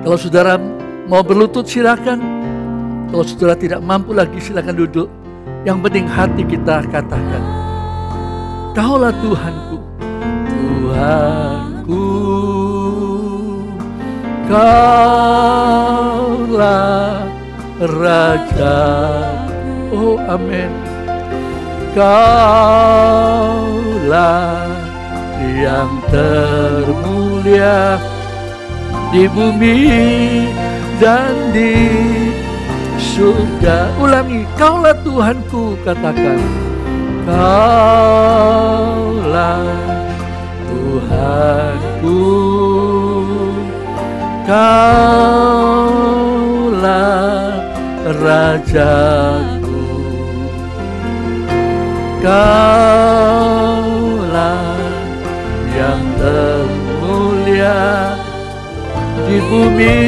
Kalau saudara mau berlutut silakan. Kalau saudara tidak mampu lagi silakan duduk. Yang penting hati kita katakan. Kaulah Tuhanku, Tuhanku. Kaulah Raja. Oh amin. Kaulah yang termulia di bumi dan di surga. Ulangi, Kaulah Tuhanku, katakan. Kaulah Tuhanku, Kaulah Rajaku, Kaulah yang termulia di bumi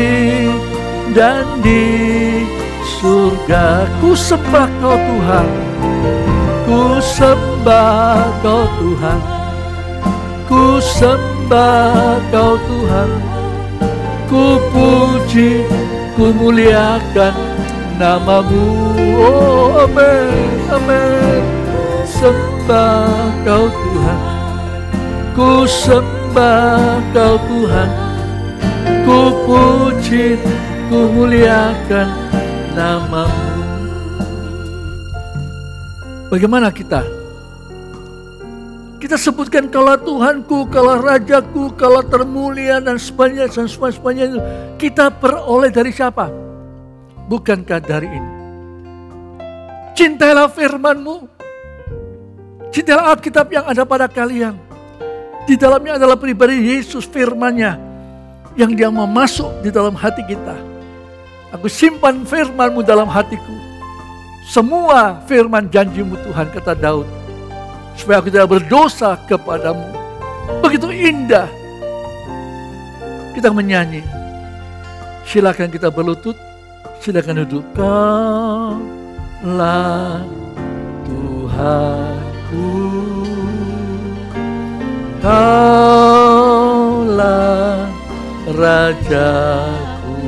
dan di surga. Ku sembah Kau Tuhan, ku sembah Kau Tuhan, ku sembah Kau Tuhan, ku puji, ku muliakan nama-Mu. Oh amin, amin. Sembah Kau Tuhan, ku sembah Kau Tuhan, ku puji, ku muliakan nama-Mu. Bagaimana kita? Kita sebutkan Kaulah Tuhanku, Kaulah Rajaku, Kaulah termulia dan semuanya itu kita peroleh dari siapa? Bukankah dari ini? Cintailah firman-Mu, cintailah Alkitab yang ada pada kalian. Di dalamnya adalah pribadi Yesus, firman-Nya yang Dia mau masuk di dalam hati kita. Aku simpan firman-Mu dalam hatiku. Semua firman janji-Mu Tuhan, kata Daud, supaya aku tidak berdosa kepadamu. Begitu indah. Kita menyanyi. Silakan kita berlutut, silakan duduk. Kaulah Tuhanku, Kaulah Rajaku,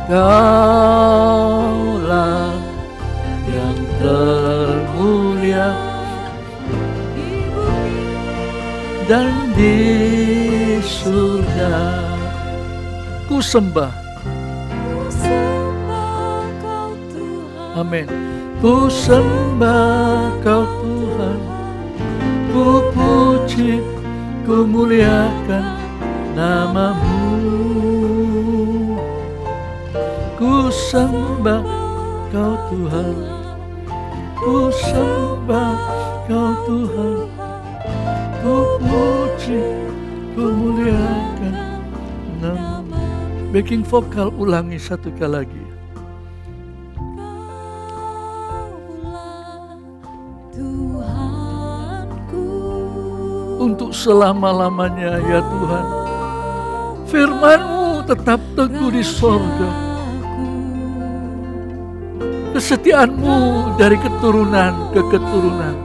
Kaulah yang termulia dan di surga. Ku sembah, Kau Tuhan. Amin. Ku sembah Kau Tuhan, ku puji, ku muliakan nama-Mu. Ku sembah Kau Tuhan, ku sembah Kau Tuhan, ku puji, ku muliakan nama-Mu. Backing vokal ulangi satu kali lagi. Untuk selama-lamanya ya Tuhan, firman-Mu tetap teguh di sorga. Kesetiaan-Mu dari keturunan ke keturunan.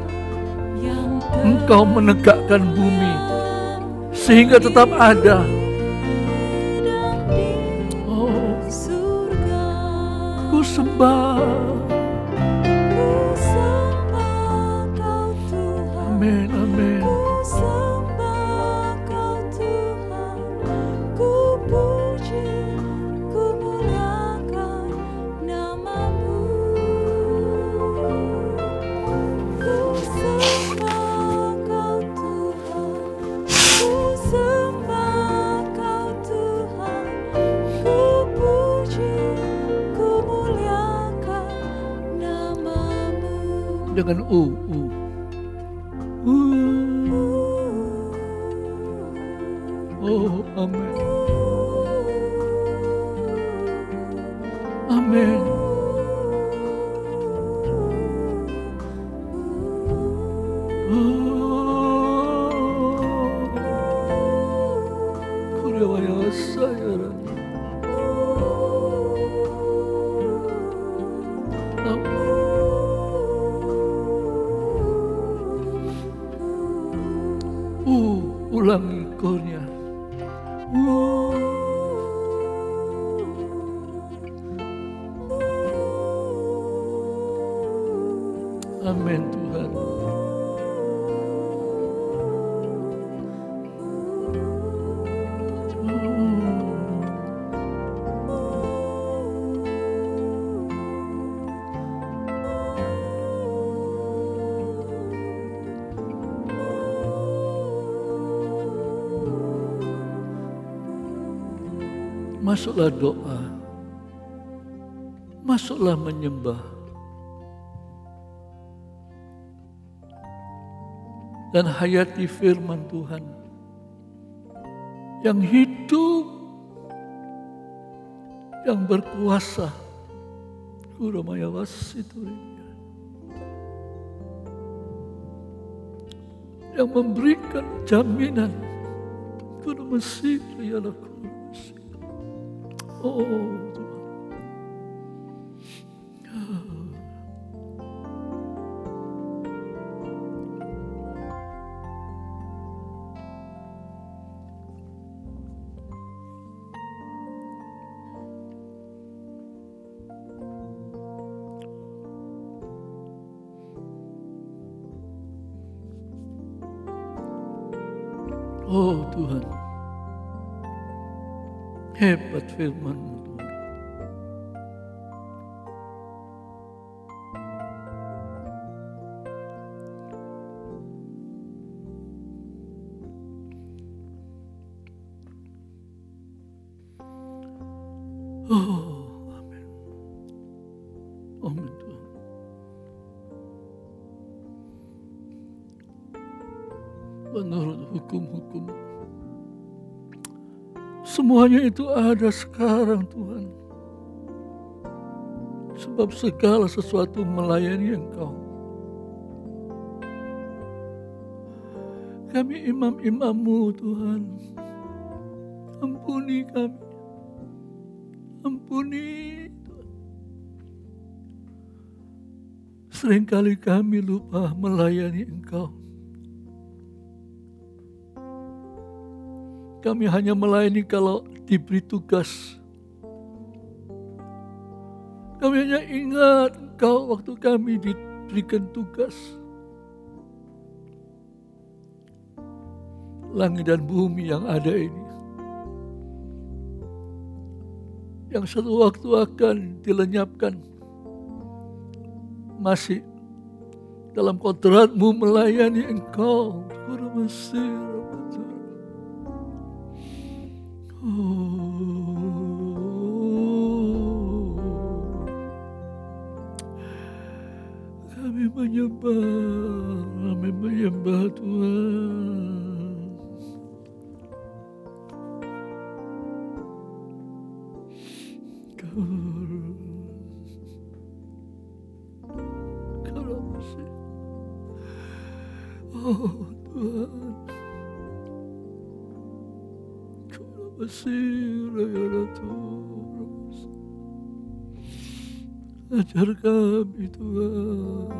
Engkau menegakkan bumi sehingga tetap ada. Oh, ku sembah. Amin, amin. Dengan oh amin, amin. Kuriawaya saya. Ulangi kornya. Amin Tuhan. Masuklah doa, masuklah menyembah, dan hayati firman Tuhan yang hidup, yang berkuasa. Kuramaya wasiturinya, yang memberikan jaminan. Kuramasi riala kuramasi. Oh Tuhan. Oh Tuhan, hebat firman-Mu Tuhan. Oh, amin. Amin Tuhan. Menurut hukum-hukum, semuanya itu ada sekarang Tuhan. Sebab segala sesuatu melayani Engkau. Kami imam-imam-Mu Tuhan, ampuni kami. Ampuni Tuhan. Seringkali kami lupa melayani Engkau. Kami hanya melayani kalau diberi tugas. Kami hanya ingat Engkau waktu kami diberikan tugas. Langit dan bumi yang ada ini, yang satu waktu akan dilenyapkan, masih dalam kodrat-Mu melayani Engkau. Kami menyembah Tuhan. Oh Tuhan, ajar kami Tuhan.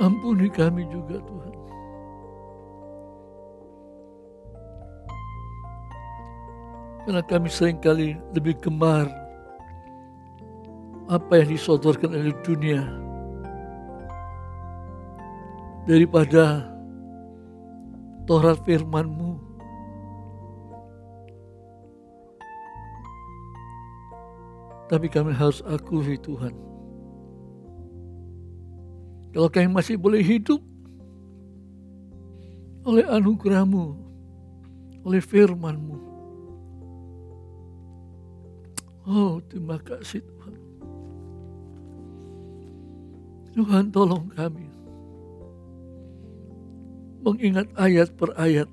Ampuni kami juga Tuhan. Karena kami seringkali lebih gemar apa yang disodorkan oleh dunia daripada Taurat firman-Mu. Tapi kami harus akui Tuhan, kalau kami masih boleh hidup oleh anugerah-Mu, oleh firman-Mu. Oh, terima kasih Tuhan. Tuhan tolong kami mengingat ayat per ayat.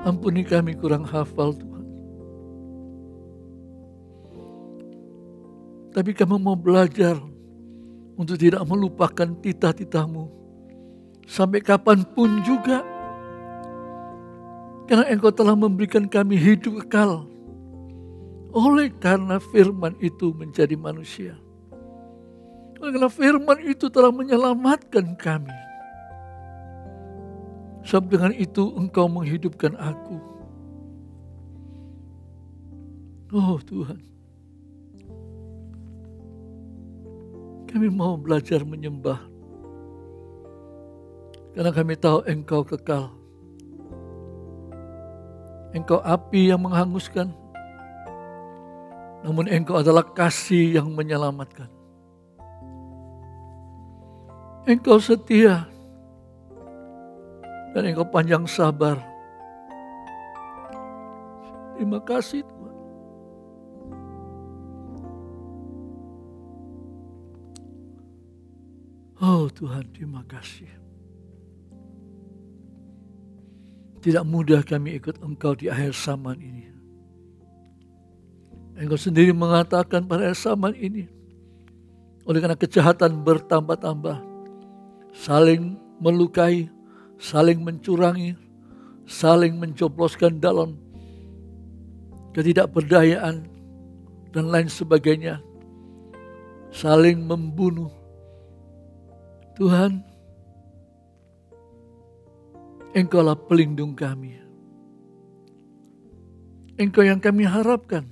Ampuni kami kurang hafal Tuhan. Tapi kami mau belajar untuk tidak melupakan titah-titah-Mu. Sampai kapanpun juga Karena Engkau telah memberikan kami hidup kekal. Oleh karena firman itu menjadi manusia. Oleh karena firman itu telah menyelamatkan kami. Sebab dengan itu Engkau menghidupkan aku. Oh Tuhan. Kami mau belajar menyembah. Karena kami tahu Engkau kekal. Engkau api yang menghanguskan. Namun Engkau adalah kasih yang menyelamatkan. Engkau setia. Dan Engkau panjang sabar. Terima kasih Tuhan. Oh Tuhan, terima kasih. Tidak mudah kami ikut Engkau di akhir zaman ini. Engkau sendiri mengatakan pada akhir zaman ini, oleh karena kejahatan bertambah-tambah, saling melukai, saling mencurangi, saling mencobloskan dalam ketidakberdayaan dan lain sebagainya, saling membunuh. Tuhan, Engkaulah pelindung kami. Engkau yang kami harapkan.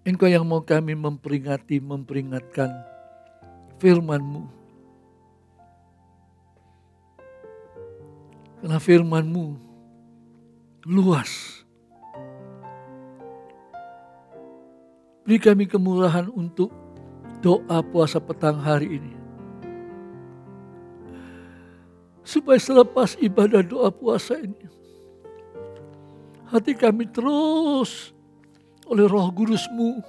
Engkau yang mau kami memperingatkan firman-Mu. Karena firman-Mu luas. Beri kami kemurahan untuk doa puasa petang hari ini. Supaya selepas ibadah doa puasa ini, hati kami terus oleh Roh Kudus-Mu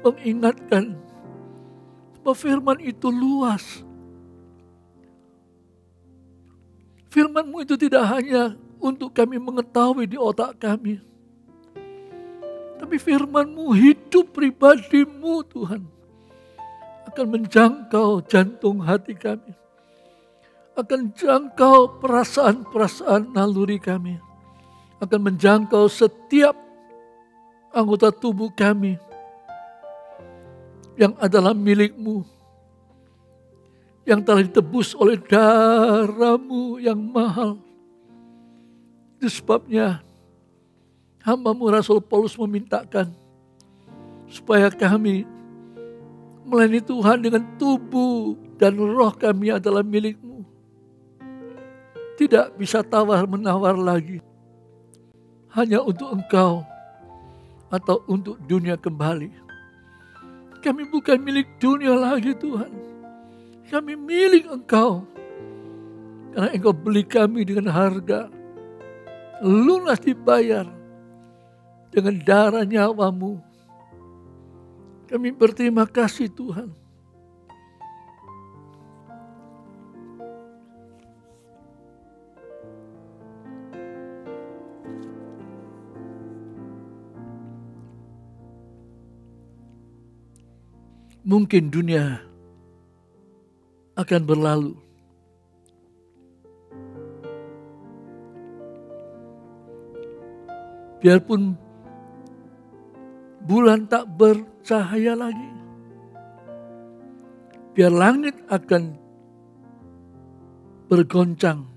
mengingatkan bahwa firman itu luas. Firman-Mu itu tidak hanya untuk kami mengetahui di otak kami, tapi firman-Mu hidup pribadi-Mu Tuhan akan menjangkau jantung hati kami, akan jangkau perasaan-perasaan naluri kami, akan menjangkau setiap anggota tubuh kami yang adalah milik-Mu, yang telah ditebus oleh darah-Mu yang mahal. Itu sebabnya hamba-Mu Rasul Paulus memintakan supaya kami melayani Tuhan dengan tubuh dan roh kami adalah milik-Mu. Tidak bisa tawar-menawar lagi. Hanya untuk Engkau atau untuk dunia kembali. Kami bukan milik dunia lagi Tuhan. Kami milik Engkau. Karena Engkau beli kami dengan harga. Lunas dibayar dengan darah nyawa-Mu. Kami berterima kasih Tuhan. Mungkin dunia akan berlalu. Biarpun bulan tak bercahaya lagi. Biar langit akan bergoncang.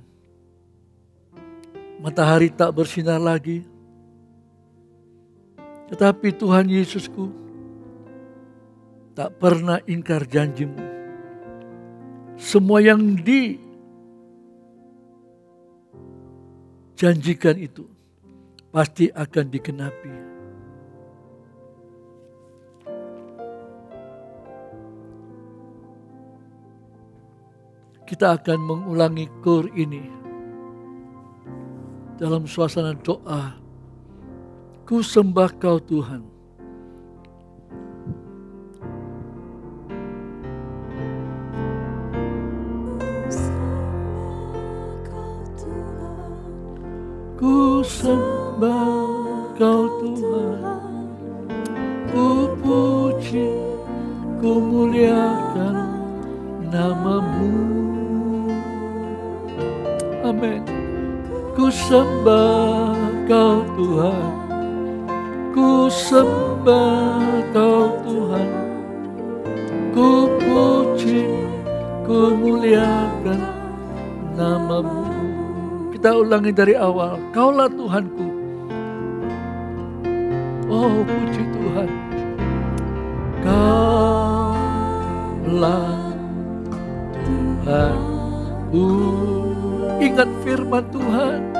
Matahari tak bersinar lagi. Tetapi Tuhan Yesusku tak pernah ingkar janji-Mu. Semua yang dijanjikan itu pasti akan digenapi. Kita akan mengulangi KUR ini dalam suasana doa. Ku sembah Kau Tuhan. Ku sembah Kau Tuhan, ku puji, ku muliakan nama-Mu. Amin. Ku sembah Kau Tuhan, ku sembah Kau Tuhan, ku puji, ku muliakan nama-Mu. Kita ulangi dari awal. Kaulah Tuhanku. Oh, puji Tuhan. Kaulah Tuhanku. Ingat firman Tuhan.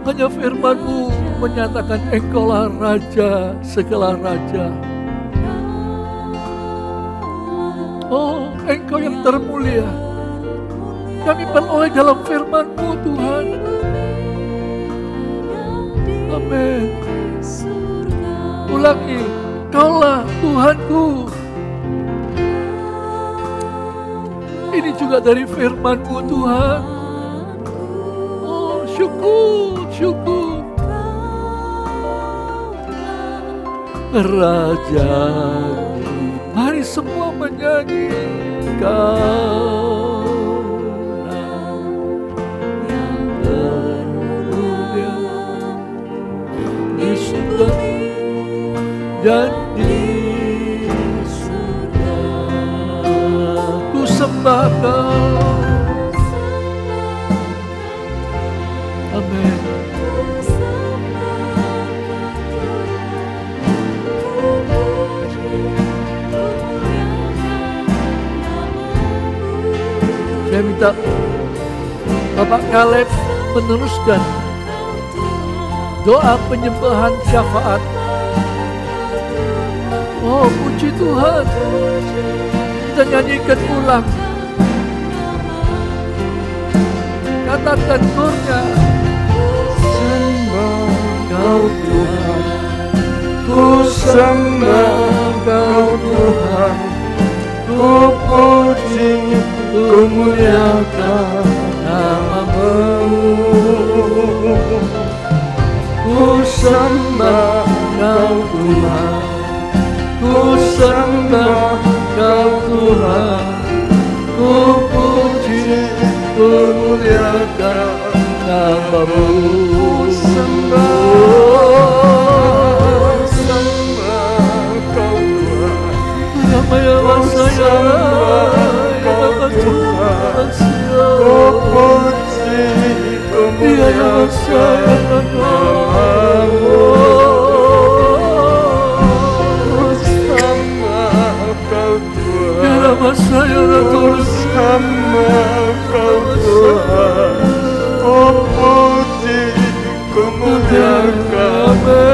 Hanya firman-Mu menyatakan Engkaulah Raja segala raja. Oh, Engkau yang termulia. Kami beroleh dalam firman-Mu Tuhan. Amin. Ulangi, Kaulah Tuhanku. Ini juga dari firman-Mu Tuhan. Oh, syukur, syukur. Raja, mari semua menyanyi. Kaulah yang termulia di surga dan di surga. Ku sembah Kau. Amin. Saya minta Bapak Kaleb meneruskan doa penyembahan syafaat. Oh, puji Tuhan. Kita nyanyikan ulang. Katakan kurnya. Sembah Kau Tuhan, ku sembah Kau Tuhan, ku puji, ku muliakan nama-Mu. Ku sembah Kau Tuhan, ku sembah Kau Tuhan, ku puji, ku muliakan nama-Mu. Sembah Kau Tuhan, nama saya, nama Tuhan, ku puji, ku muliakan nama-Mu. Sembah Kau Tuhan, nama saya, sembah Kau Tuhan, ku puji, ku muliakan nama-Mu.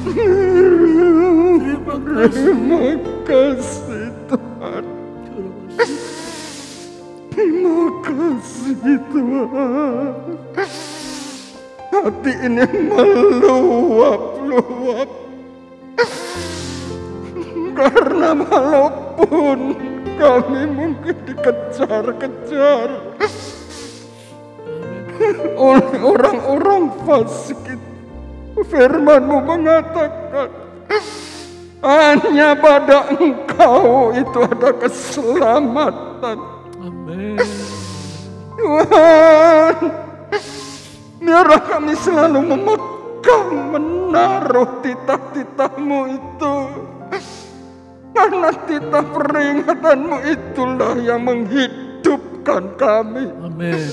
Terima kasih Tuhan. Terima kasih Tuhan. Hati ini meluap-luap. Karena walaupun kami mungkin dikejar-kejar oleh orang-orang fasik itu, firman-Mu mengatakan hanya pada Engkau itu ada keselamatan. Amin. Tuhan, biarlah kami selalu memegang, menaruh titah-titah-Mu itu. Karena titah peringatan-Mu itulah yang menghidupkan kami. Amin.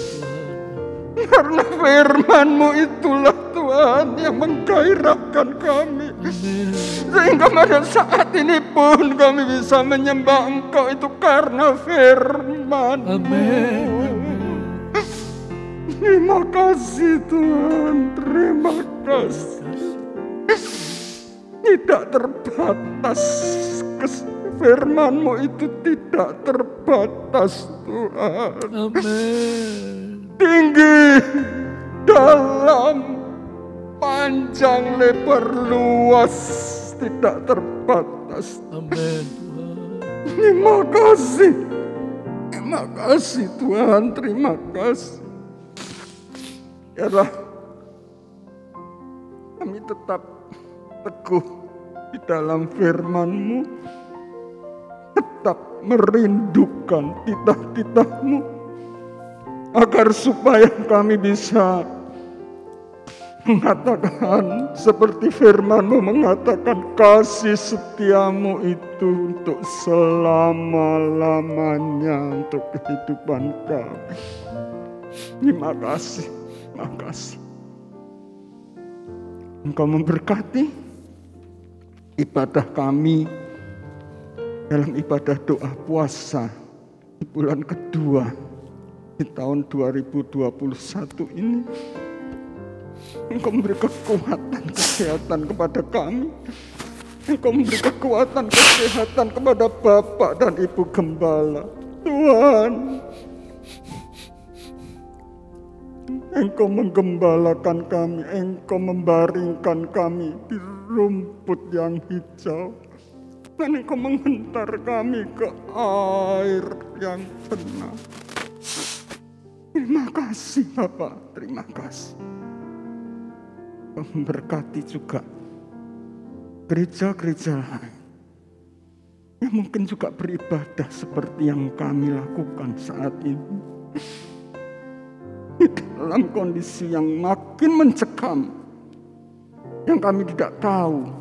Karena firman-Mu itulah Tuhan yang menggairahkan kami. Amin. Sehingga pada saat ini pun kami bisa menyembah Engkau itu karena firman-Mu. Amin. Terima kasih Tuhan, terima kasih. Tidak terbatas, firman-Mu itu tidak terbatas Tuhan. Amin. Tinggi, dalam, panjang, lebar, luas, tidak terbatas. Amin Tuhan. Terima kasih. Terima kasih Tuhan, terima kasih. Yalah, kami tetap teguh di dalam firman-Mu, tetap merindukan titah-titah-Mu, agar supaya kami bisa mengatakan seperti firman-Mu mengatakan kasih setia-Mu itu untuk selama-lamanya untuk kehidupan kami. Terima kasih, terima kasih. Engkau memberkati ibadah kami dalam ibadah doa puasa di bulan kedua di tahun 2021 ini. Engkau memberi kekuatan kesehatan kepada kami. Engkau memberi kekuatan kesehatan kepada Bapak dan Ibu Gembala. Tuhan, Engkau menggembalakan kami, Engkau membaringkan kami di rumput yang hijau, dan Engkau menghentar kami ke air yang tenang. Terima kasih Bapak, terima kasih. Memberkati juga gereja-gereja lain yang mungkin juga beribadah seperti yang kami lakukan saat ini, dalam kondisi yang makin mencekam, yang kami tidak tahu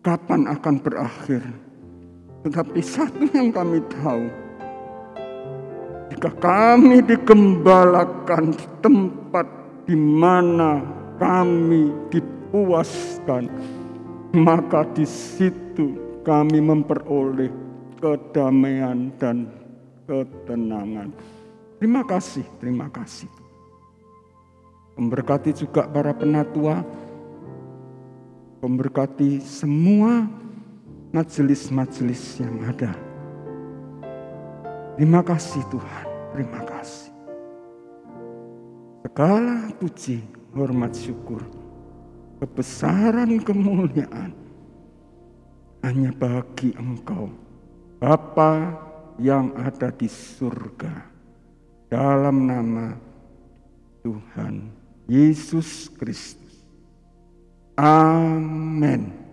kapan akan berakhir. Tetapi satu yang kami tahu, jika kami digembalakan di tempat di mana kami dipuaskan, maka di situ kami memperoleh kedamaian dan ketenangan. Terima kasih, terima kasih. Memberkati juga para penatua, memberkati semua majelis-majelis yang ada. Terima kasih Tuhan, terima kasih. Segala puji, hormat, syukur, kebesaran, kemuliaan hanya bagi Engkau, Bapa yang ada di surga, dalam nama Tuhan Yesus Kristus. Amin.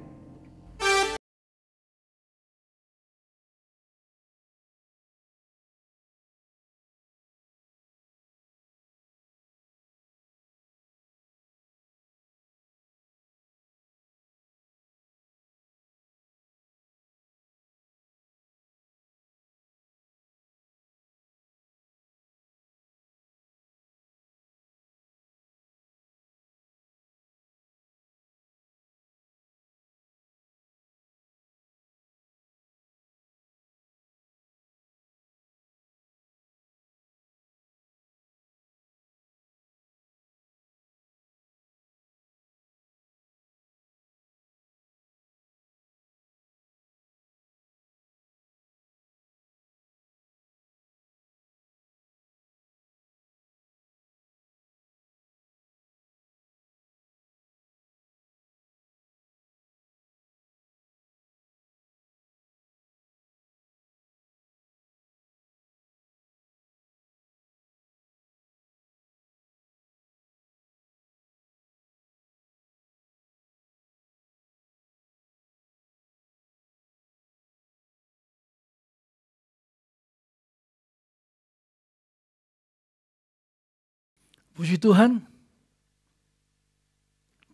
Puji Tuhan,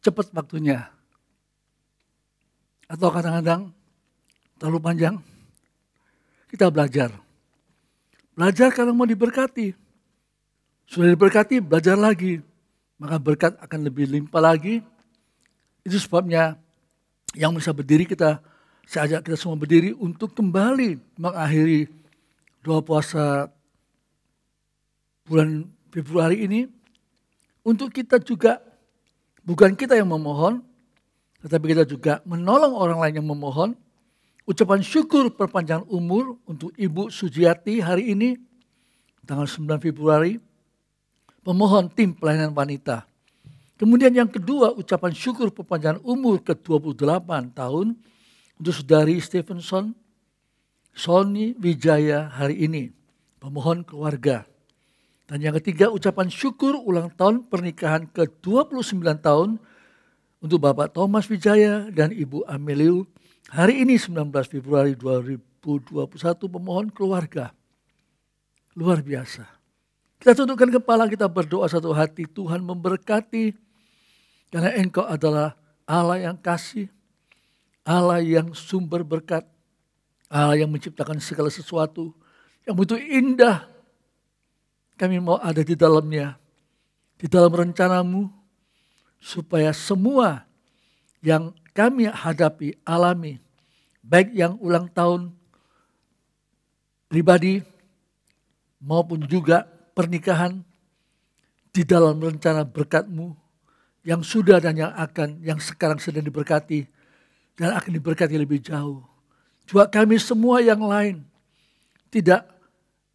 cepat waktunya. Atau kadang-kadang terlalu panjang. Kita belajar. Belajar karena mau diberkati. Sudah diberkati, belajar lagi. Maka berkat akan lebih limpah lagi. Itu sebabnya yang bisa berdiri saya ajak kita semua berdiri untuk kembali mengakhiri doa puasa bulan Februari ini. Untuk kita juga, bukan kita yang memohon, tetapi kita juga menolong orang lain yang memohon. Ucapan syukur perpanjangan umur untuk Ibu Sujiati hari ini, tanggal 9 Februari, pemohon tim pelayanan wanita. Kemudian yang kedua, ucapan syukur perpanjangan umur ke-28 tahun untuk Saudari Stevenson, Sony Wijaya hari ini, pemohon keluarga. Dan yang ketiga, ucapan syukur ulang tahun pernikahan ke-29 tahun untuk Bapak Thomas Wijaya dan Ibu Ameliu hari ini 19 Februari 2021, pemohon keluarga. Luar biasa. Kita tundukkan kepala, kita berdoa satu hati. Tuhan memberkati, karena Engkau adalah Allah yang kasih, Allah yang sumber berkat, Allah yang menciptakan segala sesuatu yang begitu indah. Kami mau ada di dalamnya, di dalam rencanamu, supaya semua yang kami hadapi, alami, baik yang ulang tahun pribadi maupun juga pernikahan, di dalam rencana berkat-Mu yang sudah dan yang akan, yang sekarang sedang diberkati dan akan diberkati lebih jauh. Juga kami semua yang lain tidak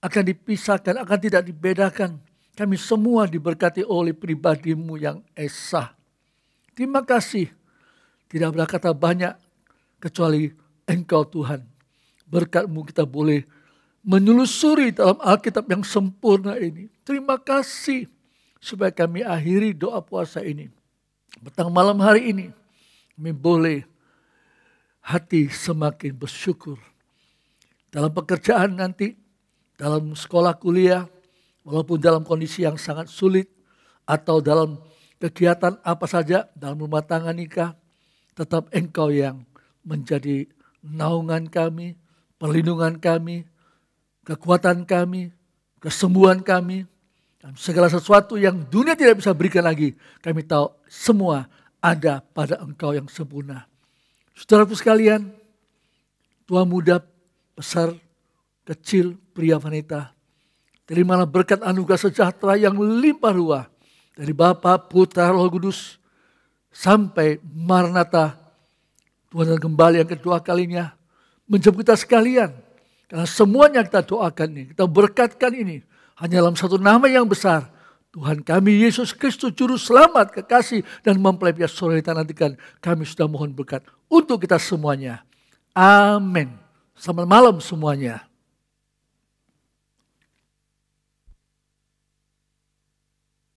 akan dipisahkan, akan tidak dibedakan. Kami semua diberkati oleh pribadi-Mu yang esa. Terima kasih. Tidak berkata banyak kecuali Engkau Tuhan. Berkat-Mu kita boleh menelusuri dalam Alkitab yang sempurna ini. Terima kasih supaya kami akhiri doa puasa ini. Petang malam hari ini kami boleh hati semakin bersyukur. Dalam pekerjaan nanti, dalam sekolah kuliah, walaupun dalam kondisi yang sangat sulit, atau dalam kegiatan apa saja, dalam rumah tangga nikah, tetap Engkau yang menjadi naungan kami, perlindungan kami, kekuatan kami, kesembuhan kami, dan segala sesuatu yang dunia tidak bisa berikan lagi. Kami tahu semua ada pada Engkau yang sempurna. Saudaraku sekalian, tua muda, besar, kecil, pria wanita, terimalah berkat anugerah sejahtera yang limpah ruah dari Bapa, Putra, Roh Kudus sampai Maranatha, Tuhan dan kembali yang kedua kalinya menjemput kita sekalian. Karena semuanya kita doakan ini, kita berkatkan ini hanya dalam satu nama yang besar, Tuhan kami Yesus Kristus Juru Selamat, kekasih dan mempelai pihak surga kita nantikan. Kami sudah mohon berkat untuk kita semuanya. Amin. Selamat malam semuanya.